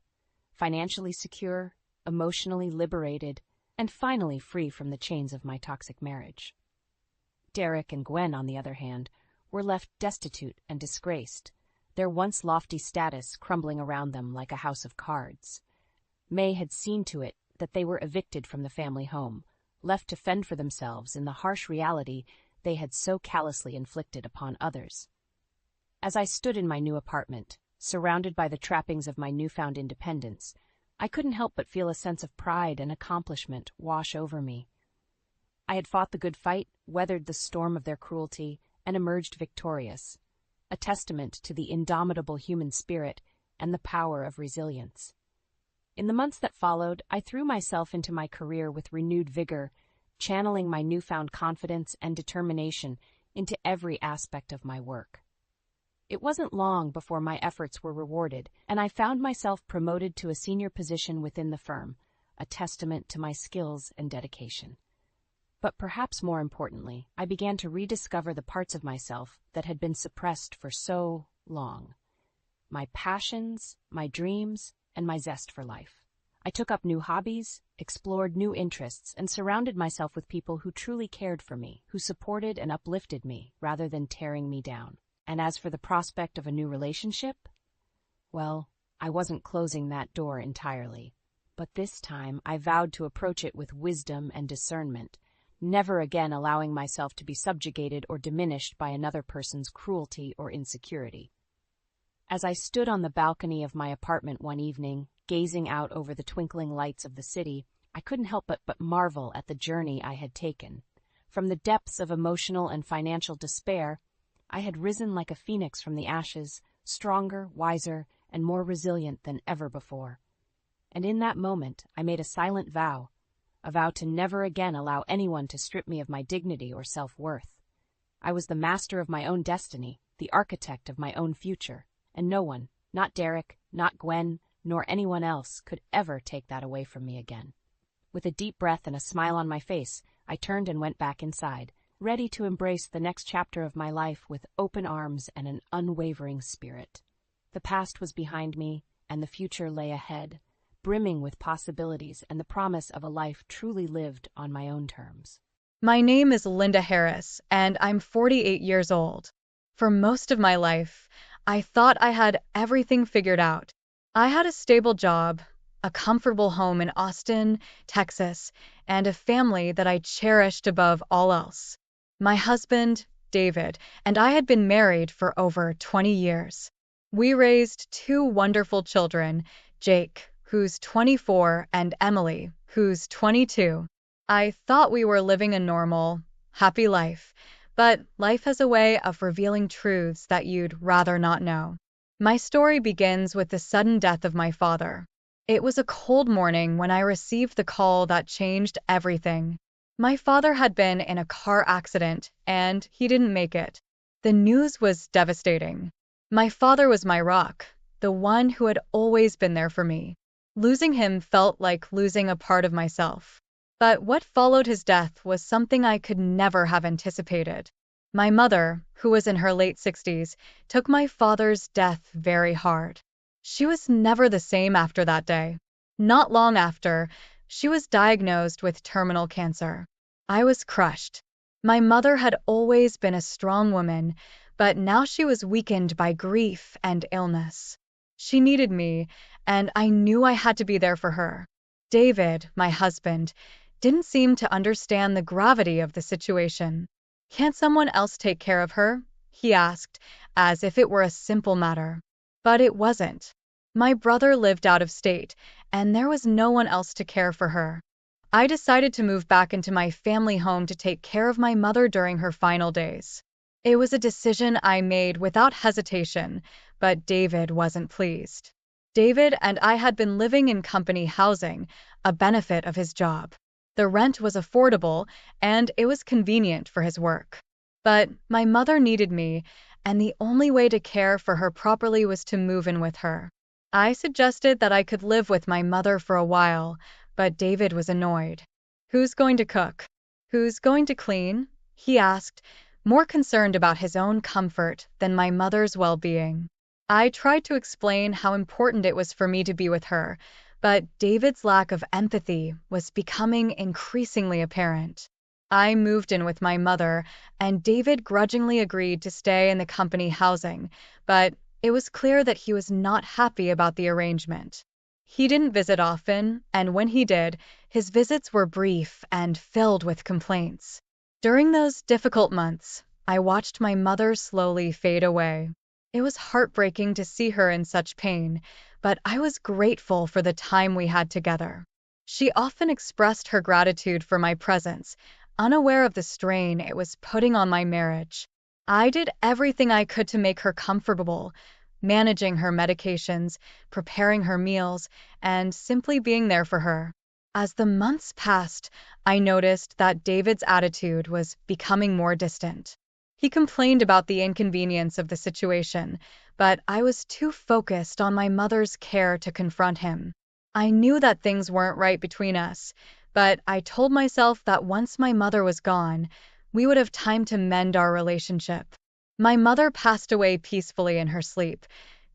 Financially secure, emotionally liberated, and finally free from the chains of my toxic marriage. Derek and Gwen, on the other hand, were left destitute and disgraced, their once lofty status crumbling around them like a house of cards. May had seen to it that they were evicted from the family home, left to fend for themselves in the harsh reality they had so callously inflicted upon others. As I stood in my new apartment, surrounded by the trappings of my newfound independence, I couldn't help but feel a sense of pride and accomplishment wash over me. I had fought the good fight, weathered the storm of their cruelty, and emerged victorious, a testament to the indomitable human spirit and the power of resilience. In the months that followed, I threw myself into my career with renewed vigor, channeling my newfound confidence and determination into every aspect of my work. It wasn't long before my efforts were rewarded, and I found myself promoted to a senior position within the firm, a testament to my skills and dedication. But perhaps more importantly, I began to rediscover the parts of myself that had been suppressed for so long. My passions, my dreams, and my zest for life. I took up new hobbies, explored new interests, and surrounded myself with people who truly cared for me, who supported and uplifted me rather than tearing me down. And as for the prospect of a new relationship, well, I wasn't closing that door entirely. But this time I vowed to approach it with wisdom and discernment, never again allowing myself to be subjugated or diminished by another person's cruelty or insecurity. As I stood on the balcony of my apartment one evening, Gazing out over the twinkling lights of the city, I couldn't help but marvel at the journey I had taken. From the depths of emotional and financial despair, I had risen like a phoenix from the ashes, stronger, wiser, and more resilient than ever before. And in that moment, I made a silent vow, a vow to never again allow anyone to strip me of my dignity or self-worth. I was the master of my own destiny, the architect of my own future, and no one, not Derek, not Gwen, nor anyone else, could ever take that away from me again. With a deep breath and a smile on my face, I turned and went back inside, ready to embrace the next chapter of my life with open arms and an unwavering spirit. The past was behind me, and the future lay ahead, brimming with possibilities and the promise of a life truly lived on my own terms. My name is Linda Harris, and I'm 48 years old. For most of my life, I thought I had everything figured out. I had a stable job, a comfortable home in Austin, Texas, and a family that I cherished above all else. My husband, David, and I had been married for over 20 years. We raised two wonderful children, Jake, who's 24, and Emily, who's 22. I thought we were living a normal, happy life, but life has a way of revealing truths that you'd rather not know. My story begins with the sudden death of my father. It was a cold morning when I received the call that changed everything. My father had been in a car accident, and he didn't make it. The news was devastating. My father was my rock, the one who had always been there for me. Losing him felt like losing a part of myself. But what followed his death was something I could never have anticipated. My mother, who was in her late 60s, took my father's death very hard. She was never the same after that day. Not long after, she was diagnosed with terminal cancer. I was crushed. My mother had always been a strong woman, but now she was weakened by grief and illness. She needed me, and I knew I had to be there for her. David, my husband, didn't seem to understand the gravity of the situation. "Can't someone else take care of her?" he asked, as if it were a simple matter. But it wasn't. My brother lived out of state, and there was no one else to care for her. I decided to move back into my family home to take care of my mother during her final days. It was a decision I made without hesitation, but David wasn't pleased. David and I had been living in company housing, a benefit of his job. The rent was affordable, and it was convenient for his work. But my mother needed me, and the only way to care for her properly was to move in with her. I suggested that I could live with my mother for a while, but David was annoyed. "Who's going to cook? Who's going to clean?" he asked, more concerned about his own comfort than my mother's well-being. I tried to explain how important it was for me to be with her, but David's lack of empathy was becoming increasingly apparent. I moved in with my mother, and David grudgingly agreed to stay in the company housing, but it was clear that he was not happy about the arrangement. He didn't visit often, and when he did, his visits were brief and filled with complaints. During those difficult months, I watched my mother slowly fade away. It was heartbreaking to see her in such pain, but I was grateful for the time we had together. She often expressed her gratitude for my presence, unaware of the strain it was putting on my marriage. I did everything I could to make her comfortable, managing her medications, preparing her meals, and simply being there for her. As the months passed, I noticed that David's attitude was becoming more distant. He complained about the inconvenience of the situation, but I was too focused on my mother's care to confront him. I knew that things weren't right between us, but I told myself that once my mother was gone, we would have time to mend our relationship. My mother passed away peacefully in her sleep,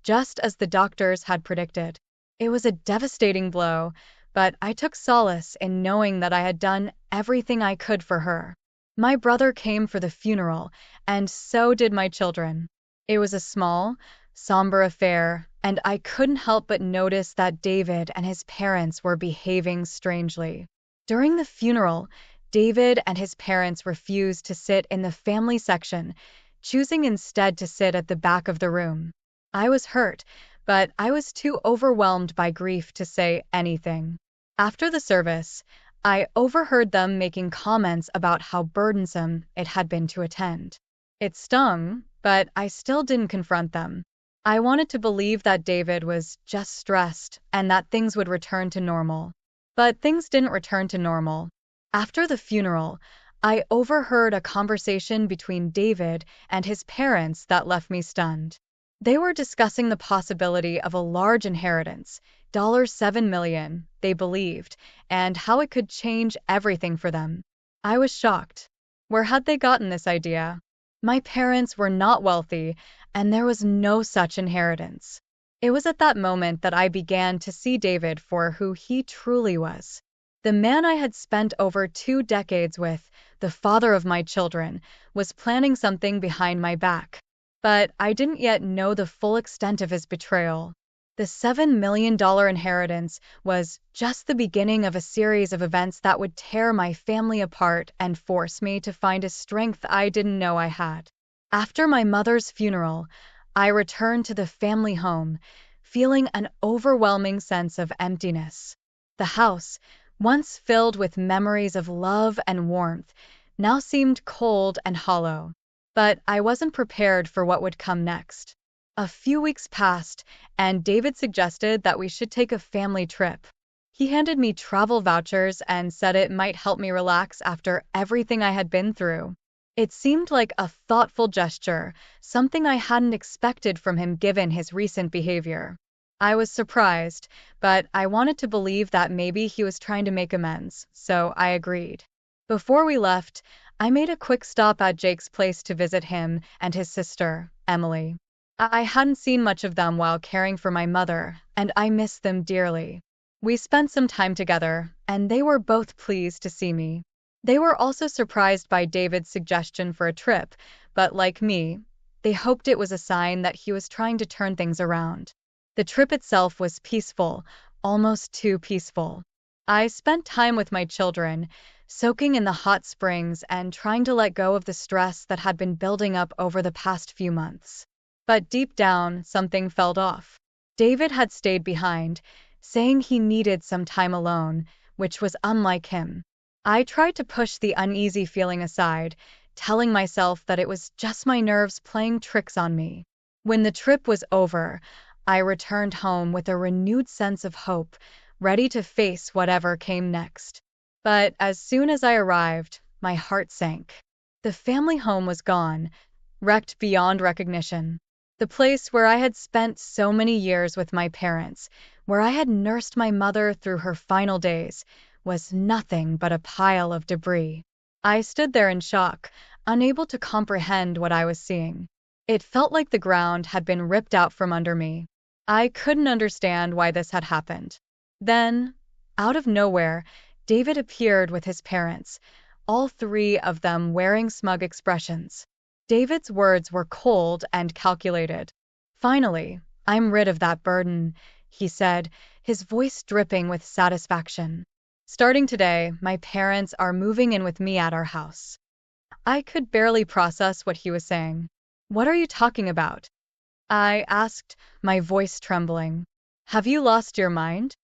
just as the doctors had predicted. It was a devastating blow, but I took solace in knowing that I had done everything I could for her. My brother came for the funeral, and so did my children. It was a small, somber affair, and I couldn't help but notice that David and his parents were behaving strangely. During the funeral, David and his parents refused to sit in the family section, choosing instead to sit at the back of the room. I was hurt, but I was too overwhelmed by grief to say anything. After the service, I overheard them making comments about how burdensome it had been to attend. It stung, but I still didn't confront them. I wanted to believe that David was just stressed and that things would return to normal. But things didn't return to normal. After the funeral, I overheard a conversation between David and his parents that left me stunned. They were discussing the possibility of a large inheritance, $7 million, they believed, and how it could change everything for them. I was shocked. Where had they gotten this idea? My parents were not wealthy, and there was no such inheritance. It was at that moment that I began to see David for who he truly was. The man I had spent over 2 decades with, the father of my children, was planning something behind my back. But I didn't yet know the full extent of his betrayal. The $7 million inheritance was just the beginning of a series of events that would tear my family apart and force me to find a strength I didn't know I had. After my mother's funeral, I returned to the family home, feeling an overwhelming sense of emptiness. The house, once filled with memories of love and warmth, now seemed cold and hollow. But I wasn't prepared for what would come next. A few weeks passed, and David suggested that we should take a family trip. He handed me travel vouchers and said it might help me relax after everything I had been through. It seemed like a thoughtful gesture, something I hadn't expected from him given his recent behavior. I was surprised, but I wanted to believe that maybe he was trying to make amends, so I agreed. Before we left, I made a quick stop at Jake's place to visit him and his sister, Emily. I hadn't seen much of them while caring for my mother, and I missed them dearly. We spent some time together, and they were both pleased to see me. They were also surprised by David's suggestion for a trip, but like me, they hoped it was a sign that he was trying to turn things around. The trip itself was peaceful, almost too peaceful. I spent time with my children, soaking in the hot springs and trying to let go of the stress that had been building up over the past few months. But deep down, something felt off. David had stayed behind, saying he needed some time alone, which was unlike him. I tried to push the uneasy feeling aside, telling myself that it was just my nerves playing tricks on me. When the trip was over, I returned home with a renewed sense of hope, ready to face whatever came next. But as soon as I arrived, my heart sank. The family home was gone, wrecked beyond recognition. The place where I had spent so many years with my parents, where I had nursed my mother through her final days, was nothing but a pile of debris. I stood there in shock, unable to comprehend what I was seeing. It felt like the ground had been ripped out from under me. I couldn't understand why this had happened. Then, out of nowhere, David appeared with his parents, all 3 of them wearing smug expressions. David's words were cold and calculated. "Finally, I'm rid of that burden," he said, his voice dripping with satisfaction. "Starting today, my parents are moving in with me at our house." I could barely process what he was saying. "What are you talking about?" I asked, my voice trembling. "Have you lost your mind?"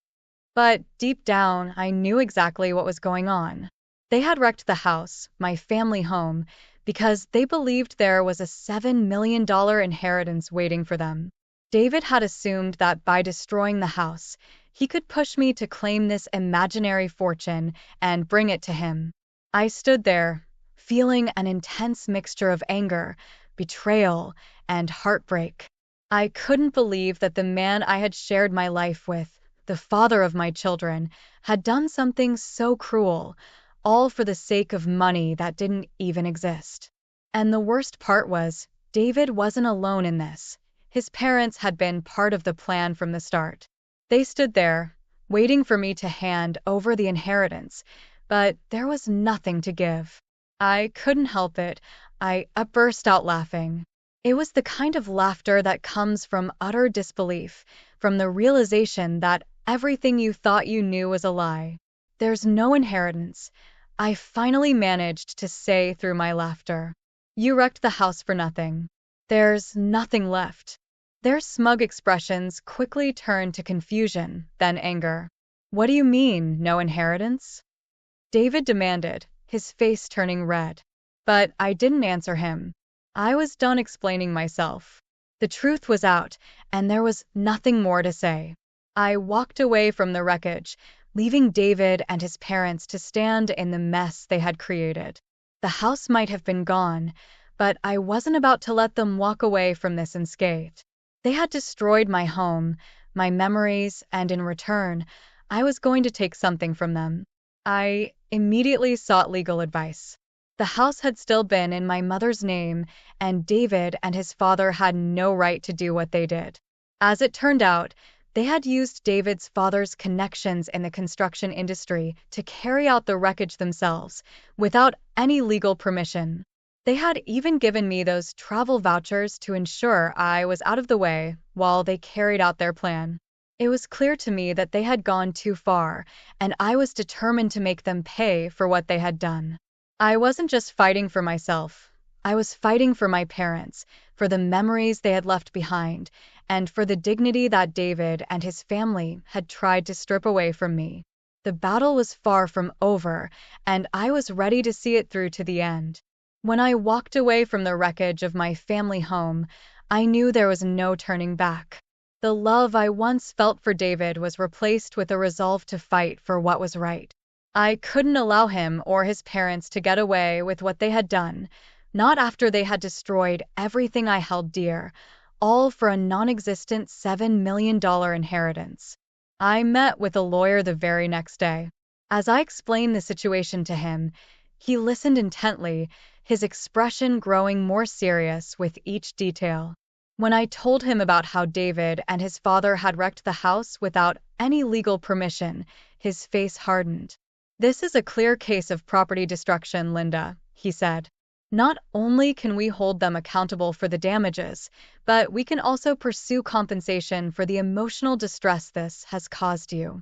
But deep down, I knew exactly what was going on. They had wrecked the house, my family home, because they believed there was a $7 million inheritance waiting for them. David had assumed that by destroying the house, he could push me to claim this imaginary fortune and bring it to him. I stood there, feeling an intense mixture of anger, betrayal, and heartbreak. I couldn't believe that the man I had shared my life with, the father of my children, had done something so cruel, all for the sake of money that didn't even exist. And the worst part was, David wasn't alone in this. His parents had been part of the plan from the start. They stood there, waiting for me to hand over the inheritance, but there was nothing to give. I couldn't help it. I burst out laughing. It was the kind of laughter that comes from utter disbelief, from the realization that everything you thought you knew was a lie. "There's no inheritance," I finally managed to say through my laughter. "You wrecked the house for nothing. There's nothing left." Their smug expressions quickly turned to confusion, then anger. "What do you mean, no inheritance?" David demanded, his face turning red. But I didn't answer him. I was done explaining myself. The truth was out, and there was nothing more to say. I walked away from the wreckage, leaving David and his parents to stand in the mess they had created. The house might have been gone, but I wasn't about to let them walk away from this unscathed. They had destroyed my home, my memories, and in return, I was going to take something from them. I immediately sought legal advice. The house had still been in my mother's name, and David and his father had no right to do what they did. As it turned out, they had used David's father's connections in the construction industry to carry out the wreckage themselves, without any legal permission. They had even given me those travel vouchers to ensure I was out of the way while they carried out their plan. It was clear to me that they had gone too far, and I was determined to make them pay for what they had done. I wasn't just fighting for myself. I was fighting for my parents, for the memories they had left behind, and for the dignity that David and his family had tried to strip away from me. The battle was far from over, and I was ready to see it through to the end. When I walked away from the wreckage of my family home, I knew there was no turning back. The love I once felt for David was replaced with a resolve to fight for what was right. I couldn't allow him or his parents to get away with what they had done, not after they had destroyed everything I held dear, all for a non-existent $7 million inheritance. I met with a lawyer the very next day. As I explained the situation to him, he listened intently, his expression growing more serious with each detail. When I told him about how David and his father had wrecked the house without any legal permission, his face hardened. "This is a clear case of property destruction, Linda," he said. "Not only can we hold them accountable for the damages, but we can also pursue compensation for the emotional distress this has caused you."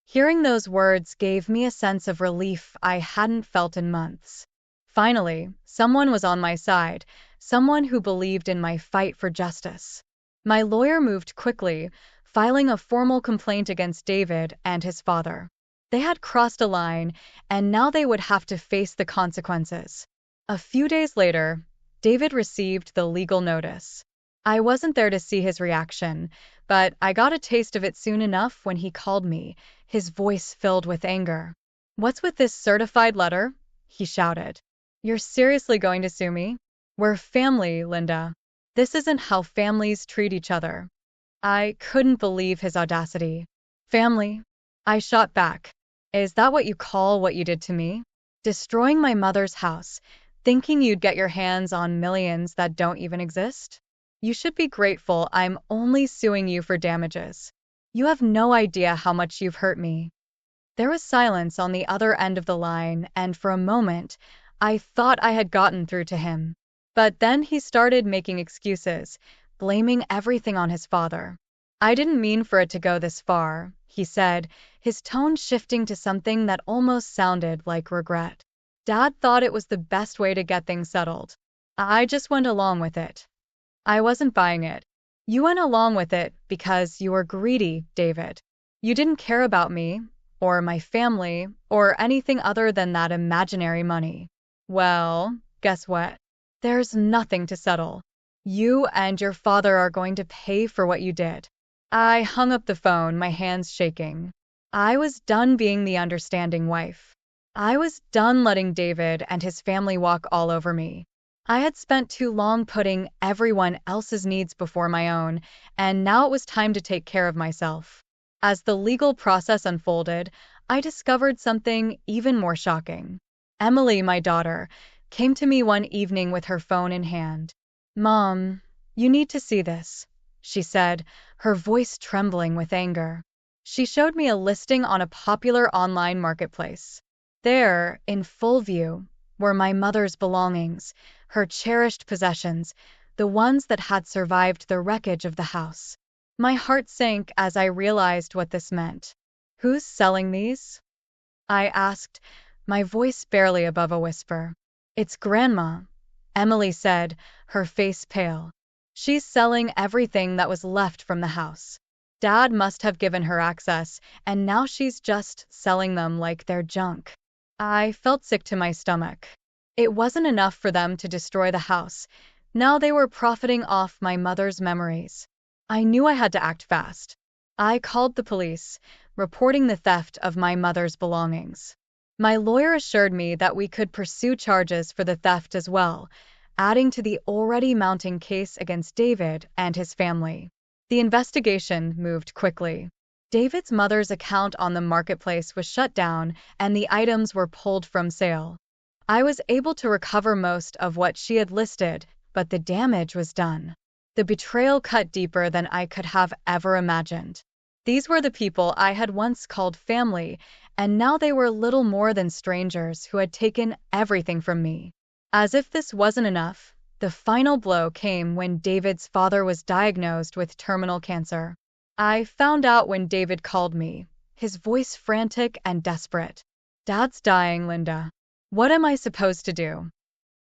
Hearing those words gave me a sense of relief I hadn't felt in months. Finally, someone was on my side, someone who believed in my fight for justice. My lawyer moved quickly, filing a formal complaint against David and his father. They had crossed a line, and now they would have to face the consequences. A few days later, David received the legal notice. I wasn't there to see his reaction, but I got a taste of it soon enough when he called me, his voice filled with anger. "What's with this certified letter?" he shouted. "You're seriously going to sue me? We're family, Linda. This isn't how families treat each other." I couldn't believe his audacity. "Family?" I shot back. "Is that what you call what you did to me? Destroying my mother's house, thinking you'd get your hands on millions that don't even exist? You should be grateful I'm only suing you for damages. You have no idea how much you've hurt me." There was silence on the other end of the line, and for a moment, I thought I had gotten through to him. But then he started making excuses, blaming everything on his father. "I didn't mean for it to go this far," he said, his tone shifting to something that almost sounded like regret. "Dad thought it was the best way to get things settled. I just went along with it." I wasn't buying it. "You went along with it because you were greedy, David. You didn't care about me, or my family, or anything other than that imaginary money. Well, guess what? There's nothing to settle. You and your father are going to pay for what you did." I hung up the phone, my hands shaking. I was done being the understanding wife. I was done letting David and his family walk all over me. I had spent too long putting everyone else's needs before my own, and now it was time to take care of myself. As the legal process unfolded, I discovered something even more shocking. Emily, my daughter, came to me one evening with her phone in hand. "Mom, you need to see this," she said, her voice trembling with anger. She showed me a listing on a popular online marketplace. There, in full view, were my mother's belongings, her cherished possessions, the ones that had survived the wreckage of the house. My heart sank as I realized what this meant. "Who's selling these?" I asked, my voice barely above a whisper. "It's Grandma," Emily said, her face pale. She's selling everything that was left from the house. Dad must have given her access, and now she's just selling them like they're junk. I felt sick to my stomach. It wasn't enough for them to destroy the house. Now they were profiting off my mother's memories. I knew I had to act fast. I called the police, reporting the theft of my mother's belongings. My lawyer assured me that we could pursue charges for the theft as well, adding to the already mounting case against David and his family. The investigation moved quickly. David's mother's account on the marketplace was shut down and the items were pulled from sale. I was able to recover most of what she had listed, but the damage was done. The betrayal cut deeper than I could have ever imagined. These were the people I had once called family, and now they were little more than strangers who had taken everything from me. As if this wasn't enough, the final blow came when David's father was diagnosed with terminal cancer. I found out when David called me, his voice frantic and desperate. "Dad's dying, Linda. What am I supposed to do?"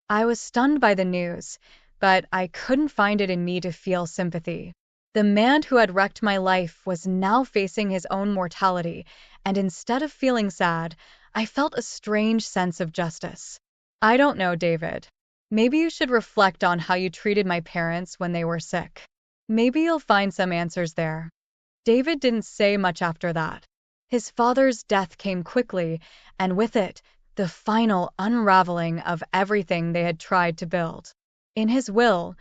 I was stunned by the news, but I couldn't find it in me to feel sympathy. The man who had wrecked my life was now facing his own mortality, and instead of feeling sad, I felt a strange sense of justice. "I don't know, David. Maybe you should reflect on how you treated my parents when they were sick. Maybe you'll find some answers there." David didn't say much after that. His father's death came quickly, and with it, the final unraveling of everything they had tried to build. In his will,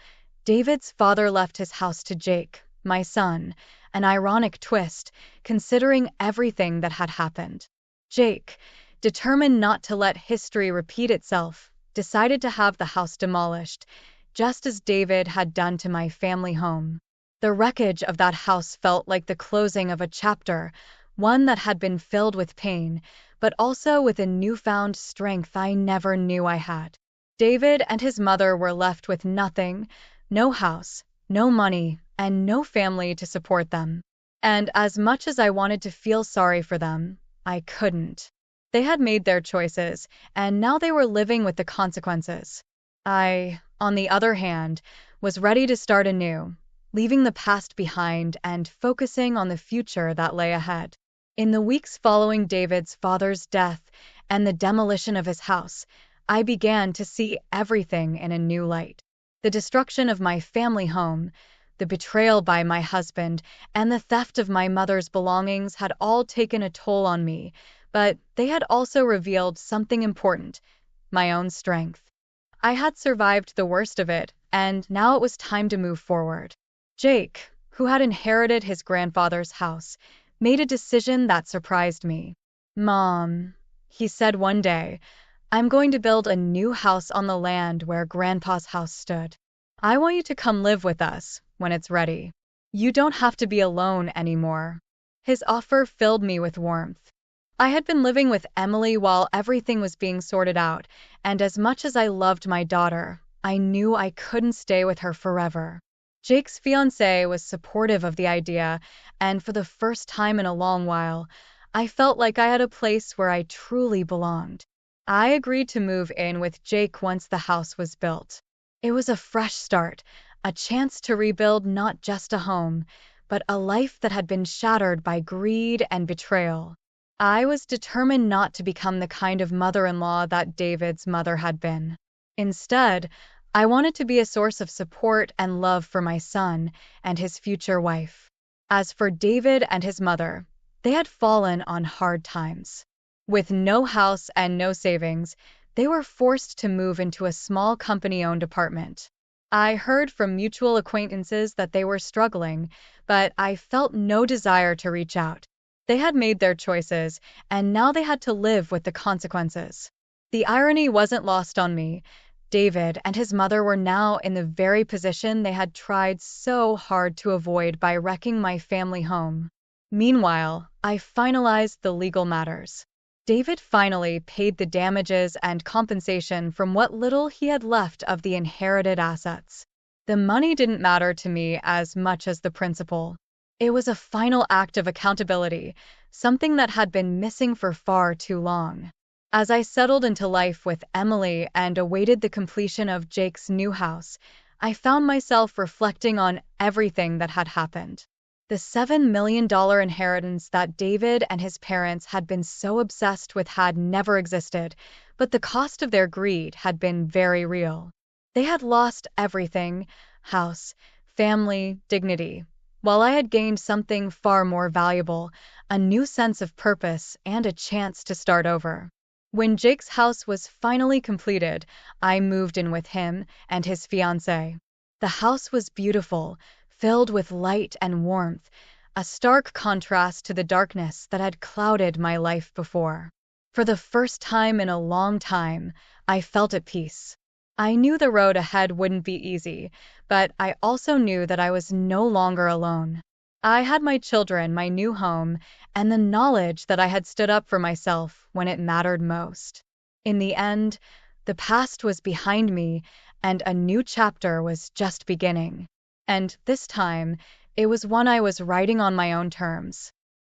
David's father left his house to Jake, my son, an ironic twist, considering everything that had happened. Jake, determined not to let history repeat itself, decided to have the house demolished, just as David had done to my family home. The wreckage of that house felt like the closing of a chapter, one that had been filled with pain, but also with a newfound strength I never knew I had. David and his mother were left with nothing, no house, no money, and no family to support them. And as much as I wanted to feel sorry for them, I couldn't. They had made their choices, and now they were living with the consequences. I, on the other hand, was ready to start anew, leaving the past behind and focusing on the future that lay ahead. In the weeks following David's father's death and the demolition of his house, I began to see everything in a new light. The destruction of my family home, the betrayal by my husband, and the theft of my mother's belongings had all taken a toll on me, but they had also revealed something important: my own strength. I had survived the worst of it, and now it was time to move forward. Jake, who had inherited his grandfather's house, made a decision that surprised me. "Mom," he said one day, "I'm going to build a new house on the land where Grandpa's house stood. I want you to come live with us when it's ready. You don't have to be alone anymore." His offer filled me with warmth. I had been living with Emily while everything was being sorted out, and as much as I loved my daughter, I knew I couldn't stay with her forever. Jake's fiancée was supportive of the idea, and for the first time in a long while, I felt like I had a place where I truly belonged. I agreed to move in with Jake once the house was built. It was a fresh start, a chance to rebuild not just a home, but a life that had been shattered by greed and betrayal. I was determined not to become the kind of mother-in-law that David's mother had been. Instead, I wanted to be a source of support and love for my son and his future wife. As for David and his mother, they had fallen on hard times. With no house and no savings, they were forced to move into a small company-owned apartment. I heard from mutual acquaintances that they were struggling, but I felt no desire to reach out. They had made their choices, and now they had to live with the consequences. The irony wasn't lost on me. David and his mother were now in the very position they had tried so hard to avoid by wrecking my family home. Meanwhile, I finalized the legal matters. David finally paid the damages and compensation from what little he had left of the inherited assets. The money didn't matter to me as much as the principle. It was a final act of accountability, something that had been missing for far too long. As I settled into life with Emily and awaited the completion of Jake's new house, I found myself reflecting on everything that had happened. The $7 million inheritance that David and his parents had been so obsessed with had never existed, but the cost of their greed had been very real. They had lost everything: house, family, dignity, while I had gained something far more valuable, a new sense of purpose and a chance to start over. When Jake's house was finally completed, I moved in with him and his fiancée. The house was beautiful, filled with light and warmth, a stark contrast to the darkness that had clouded my life before. For the first time in a long time, I felt at peace. I knew the road ahead wouldn't be easy, but I also knew that I was no longer alone. I had my children, my new home, and the knowledge that I had stood up for myself when it mattered most. In the end, the past was behind me, and a new chapter was just beginning. And this time, it was one I was writing on my own terms.